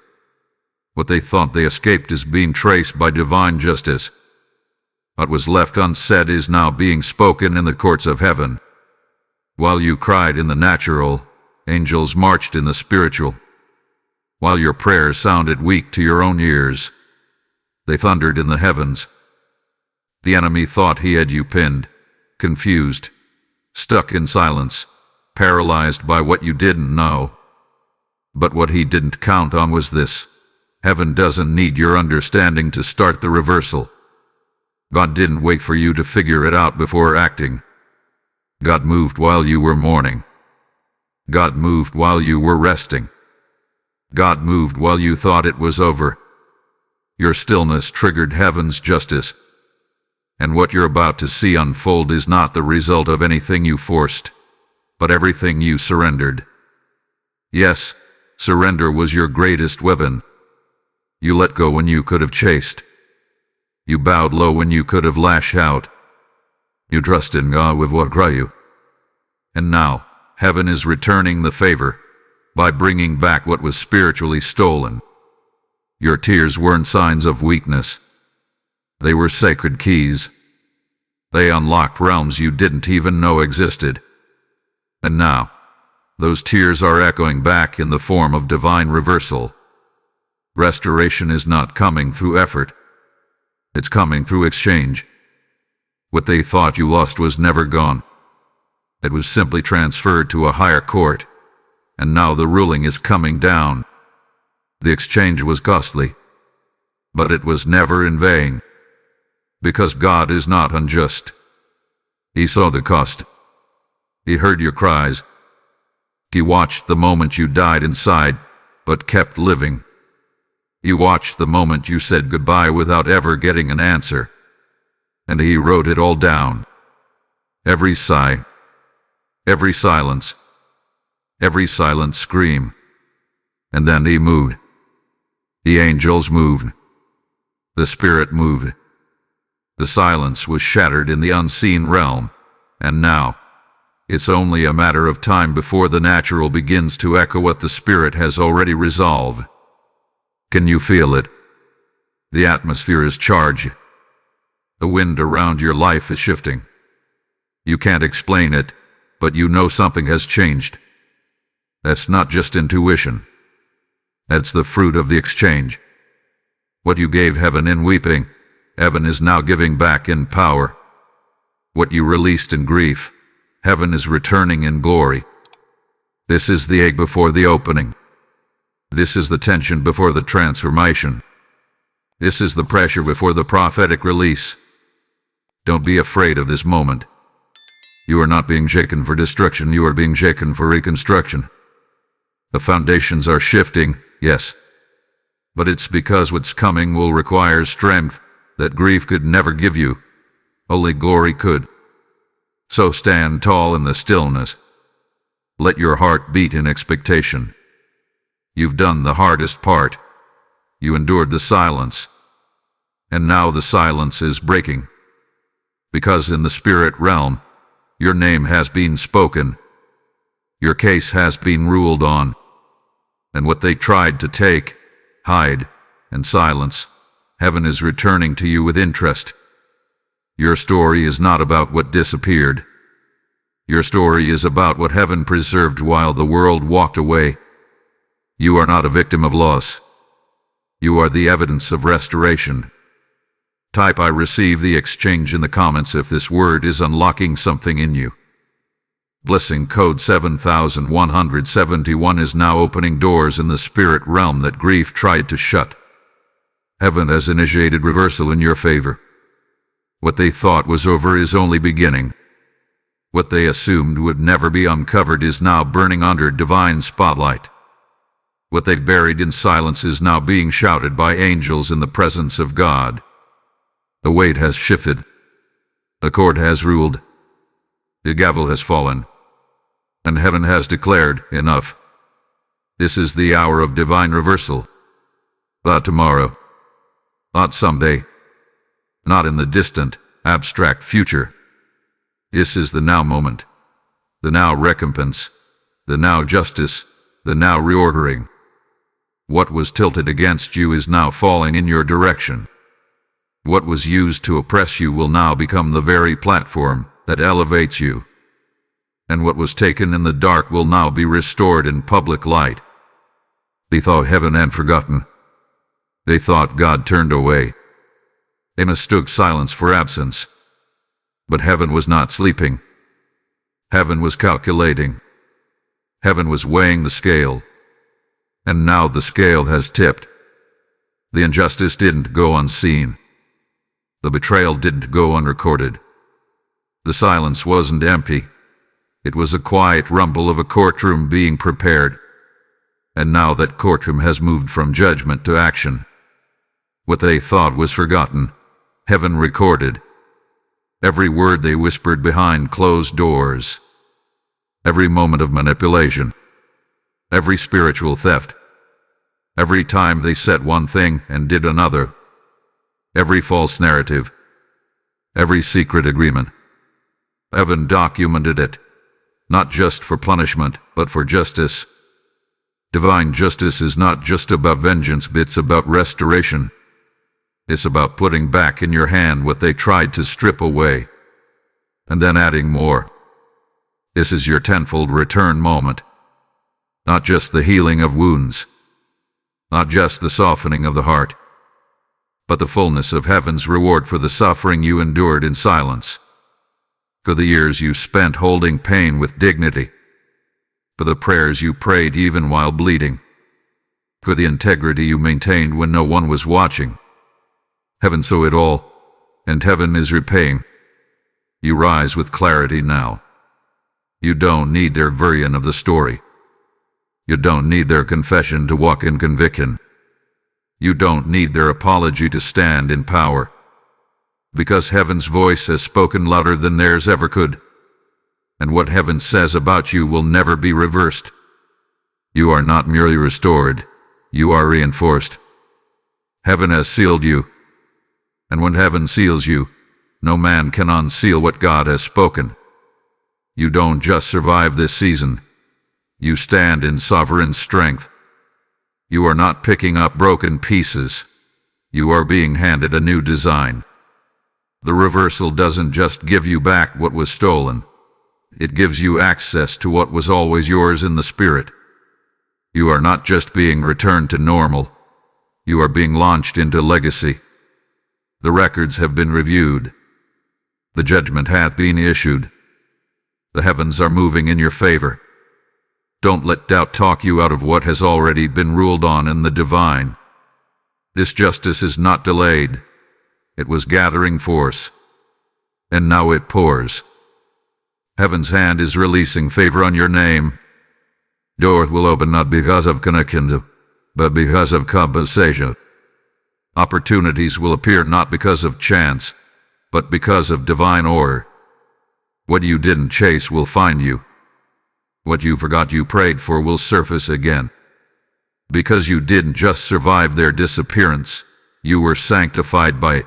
What they thought they escaped is being traced by divine justice. What was left unsaid is now being spoken in the courts of heaven. While you cried in the natural, angels marched in the spiritual. While your prayers sounded weak to your own ears, they thundered in the heavens. The enemy thought he had you pinned, confused, stuck in silence, paralyzed by what you didn't know. But what he didn't count on was this. Heaven doesn't need your understanding to start the reversal. God didn't wait for you to figure it out before acting. God moved while you were mourning. God moved while you were resting. God moved while you thought it was over. Your stillness triggered heaven's justice. And what you're about to see unfold is not the result of anything you forced, but everything you surrendered. Yes, surrender was your greatest weapon. You let go when you could have chased. You bowed low when you could have lashed out. You trusted in God with what grew you. And now, heaven is returning the favor by bringing back what was spiritually stolen. Your tears weren't signs of weakness. They were sacred keys. They unlocked realms you didn't even know existed. And now, those tears are echoing back in the form of divine reversal. Restoration is not coming through effort. It's coming through exchange. What they thought you lost was never gone. It was simply transferred to a higher court, and now the ruling is coming down. The exchange was costly, but it was never in vain, because God is not unjust. He saw the cost. He heard your cries. He watched the moment you died inside, but kept living. You watched the moment you said goodbye without ever getting an answer. And he wrote it all down. Every sigh, every silence, every silent scream. And then he moved. The angels moved. The spirit moved. The silence was shattered in the unseen realm. And now, It's only a matter of time before the natural begins to echo what the spirit has already resolved. Can you feel it? The atmosphere is charged. The wind around your life is shifting. You can't explain it, but you know something has changed. That's not just intuition. That's the fruit of the exchange. What you gave heaven in weeping, heaven is now giving back in power. What you released in grief, heaven is returning in glory. This is the egg before the opening. This is the tension before the transformation. This is the pressure before the prophetic release. Don't be afraid of this moment. You are not being shaken for destruction, you are being shaken for reconstruction. The foundations are shifting, yes. But it's because what's coming will require strength that grief could never give you. Only glory could. So stand tall in the stillness. Let your heart beat in expectation. You've done the hardest part. You endured the silence. And now the silence is breaking. Because in the spirit realm, your name has been spoken. Your case has been ruled on. And what they tried to take, hide, and silence, heaven is returning to you with interest. Your story is not about what disappeared. Your story is about what heaven preserved while the world walked away. You are not a victim of loss. You are the evidence of restoration. Type "I receive the exchange" in the comments if this word is unlocking something in you. Blessing code 7171 is now opening doors in the spirit realm that grief tried to shut. Heaven has initiated reversal in your favor. What they thought was over is only beginning. What they assumed would never be uncovered is now burning under divine spotlight. What they buried in silence is now being shouted by angels in the presence of God. The weight has shifted. The court has ruled. The gavel has fallen. And heaven has declared, enough. This is the hour of divine reversal. Not tomorrow. Not someday. Not in the distant, abstract future. This is the now moment. The now recompense. The now justice. The now reordering. What was tilted against you is now falling in your direction. What was used to oppress you will now become the very platform that elevates you. And what was taken in the dark will now be restored in public light. They thought heaven had forgotten. They thought God turned away. They mistook silence for absence. But heaven was not sleeping. Heaven was calculating. Heaven was weighing the scale. And now the scale has tipped. The injustice didn't go unseen. The betrayal didn't go unrecorded. The silence wasn't empty. It was a quiet rumble of a courtroom being prepared. And now that courtroom has moved from judgment to action. What they thought was forgotten, heaven recorded. Every word they whispered behind closed doors. Every moment of manipulation. Every spiritual theft. Every time they said one thing and did another. Every false narrative. Every secret agreement. Heaven documented it. Not just for punishment, but for justice. Divine justice is not just about vengeance, it's about restoration. It's about putting back in your hand what they tried to strip away, and then adding more. This is your tenfold return moment. Not just the healing of wounds, not just the softening of the heart, but the fullness of heaven's reward for the suffering you endured in silence. For the years you spent holding pain with dignity. For the prayers you prayed even while bleeding. For the integrity you maintained when no one was watching. Heaven saw it all, and heaven is repaying. You rise with clarity now. You don't need their version of the story. You don't need their confession to walk in conviction. You don't need their apology to stand in power. Because heaven's voice has spoken louder than theirs ever could. And what heaven says about you will never be reversed. You are not merely restored, you are reinforced. Heaven has sealed you. And when heaven seals you, no man can unseal what God has spoken. You don't just survive this season. You stand in sovereign strength. You are not picking up broken pieces. You are being handed a new design. The reversal doesn't just give you back what was stolen. It gives you access to what was always yours in the spirit. You are not just being returned to normal. You are being launched into legacy. The records have been reviewed. The judgment hath been issued. The heavens are moving in your favor. Don't let doubt talk you out of what has already been ruled on in the divine. This justice is not delayed. It was gathering force, and now it pours. Heaven's hand is releasing favor on your name. Doors will open not because of connection, but because of compensation. Opportunities will appear not because of chance, but because of divine order. What you didn't chase will find you. What you forgot you prayed for will surface again. Because you didn't just survive their disappearance, you were sanctified by it.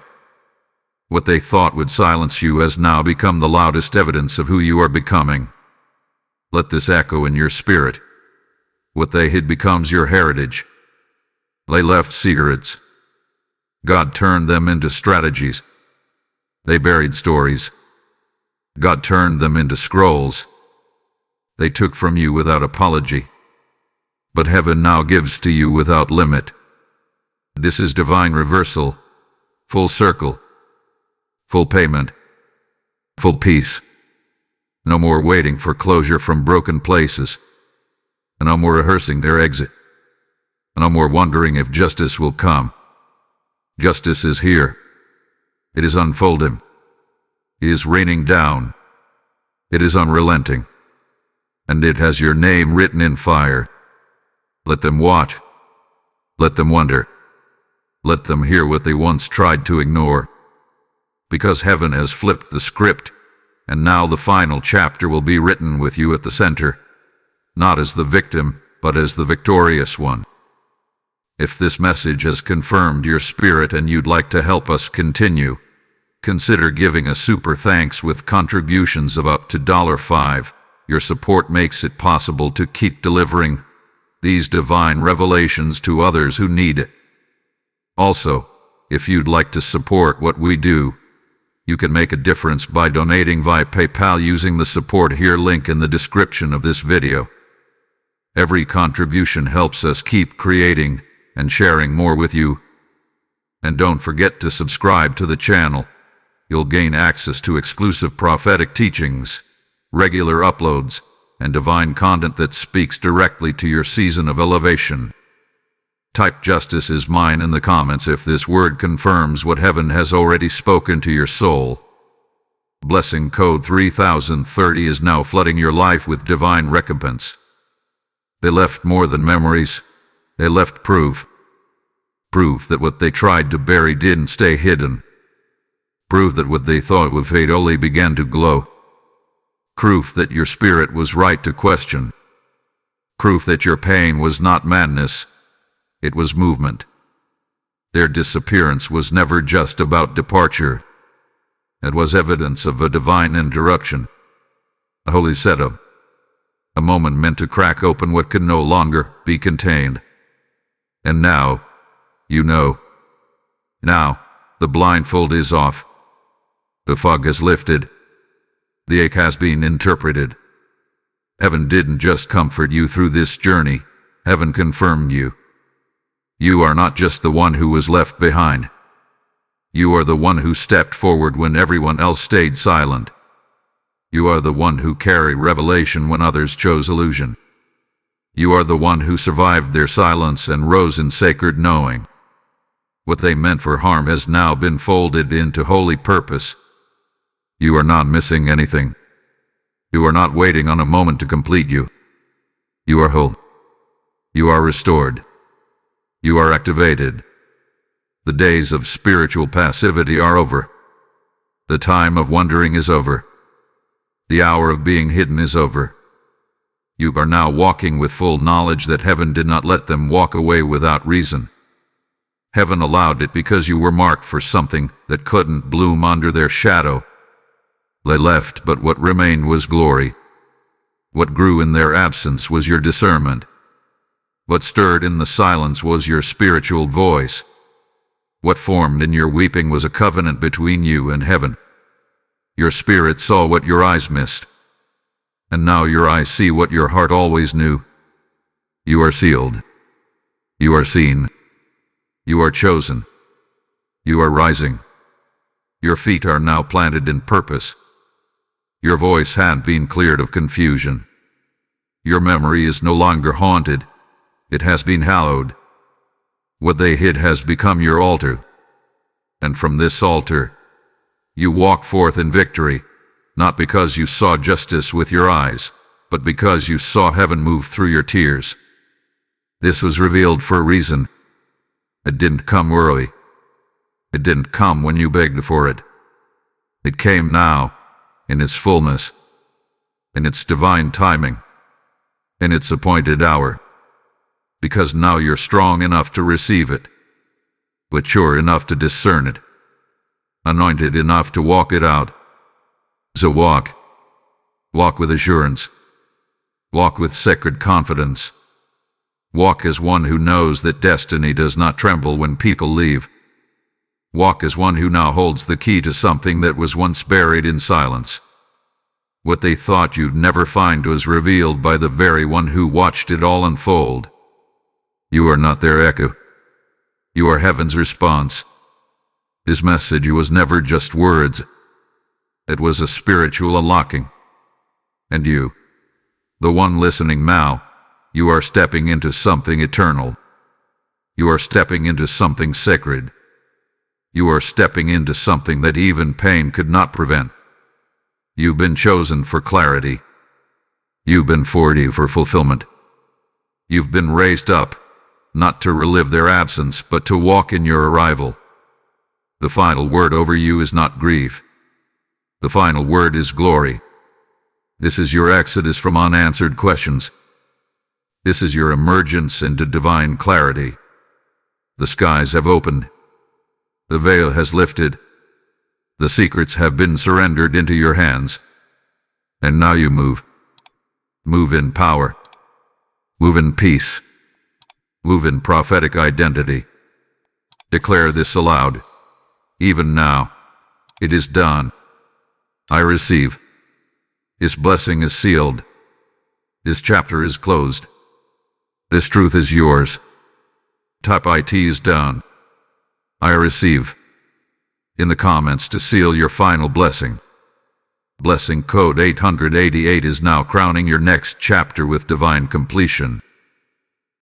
What they thought would silence you has now become the loudest evidence of who you are becoming. Let this echo in your spirit. What they hid becomes your heritage. They left secrets. God turned them into strategies. They buried stories. God turned them into scrolls. They took from you without apology. But heaven now gives to you without limit. This is divine reversal, full circle, full payment, full peace. No more waiting for closure from broken places. No more rehearsing their exit. No more wondering if justice will come. Justice is here. It is unfolding. It is raining down. It is unrelenting. And it has your name written in fire. Let them watch. Let them wonder. Let them hear what they once tried to ignore. Because heaven has flipped the script, and now the final chapter will be written with you at the center, not as the victim, but as the victorious one. If this message has confirmed your spirit and you'd like to help us continue, consider giving a super thanks with contributions of up to $5. Your support makes it possible to keep delivering these divine revelations to others who need it. Also, if you'd like to support what we do, you can make a difference by donating via PayPal using the support here link in the description of this video. Every contribution helps us keep creating and sharing more with you. And don't forget to subscribe to the channel. You'll gain access to exclusive prophetic teachings, regular uploads, and divine content that speaks directly to your season of elevation. Type "Justice is mine" in the comments if this word confirms what heaven has already spoken to your soul. Blessing code 3030 is now flooding your life with divine recompense. They left more than memories. They left proof. Proof that what they tried to bury didn't stay hidden. Proof that what they thought would fade only began to glow. Proof that your spirit was right to question. Proof that your pain was not madness. It was movement. Their disappearance was never just about departure. It was evidence of a divine interruption. A holy setup. A moment meant to crack open what could no longer be contained. And now, you know. Now, the blindfold is off. The fog has lifted. The ache has been interpreted. Heaven didn't just comfort you through this journey. Heaven confirmed you. You are not just the one who was left behind. You are the one who stepped forward when everyone else stayed silent. You are the one who carried revelation when others chose illusion. You are the one who survived their silence and rose in sacred knowing. What they meant for harm has now been folded into holy purpose. You are not missing anything. You are not waiting on a moment to complete you. You are whole. You are restored. You are activated. The days of spiritual passivity are over. The time of wondering is over. The hour of being hidden is over. You are now walking with full knowledge that heaven did not let them walk away without reason. Heaven allowed it because you were marked for something that couldn't bloom under their shadow. They left, but what remained was glory. What grew in their absence was your discernment. What stirred in the silence was your spiritual voice. What formed in your weeping was a covenant between you and heaven. Your spirit saw what your eyes missed, and now your eyes see what your heart always knew. You are sealed. You are seen. You are chosen. You are rising. Your feet are now planted in purpose. Your voice had been cleared of confusion. Your memory is no longer haunted. It has been hallowed. What they hid has become your altar. And from this altar, you walk forth in victory, not because you saw justice with your eyes, but because you saw heaven move through your tears. This was revealed for a reason. It didn't come early. It didn't come when you begged for it. It came now, in its fullness, in its divine timing, in its appointed hour. Because now you're strong enough to receive it, mature enough to discern it, anointed enough to walk it out. So walk. Walk with assurance. Walk with sacred confidence. Walk as one who knows that destiny does not tremble when people leave. Walk as one who now holds the key to something that was once buried in silence. What they thought you'd never find was revealed by the very one who watched it all unfold. You are not their echo. You are heaven's response. His message was never just words. It was a spiritual unlocking. And you, the one listening now, you are stepping into something eternal. You are stepping into something sacred. You are stepping into something that even pain could not prevent. You've been chosen for clarity. You've been forged for fulfillment. You've been raised up, not to relive their absence, but to walk in your arrival. The final word over you is not grief. The final word is glory. This is your exodus from unanswered questions. This is your emergence into divine clarity. The skies have opened. The veil has lifted. The secrets have been surrendered into your hands. And now you move. Move in power. Move in peace. Move in prophetic identity. Declare this aloud. Even now, it is done. I receive. His blessing is sealed. His chapter is closed. This truth is yours. Type IT is done. I receive. In the comments to seal your final blessing. Blessing code 888 is now crowning your next chapter with divine completion.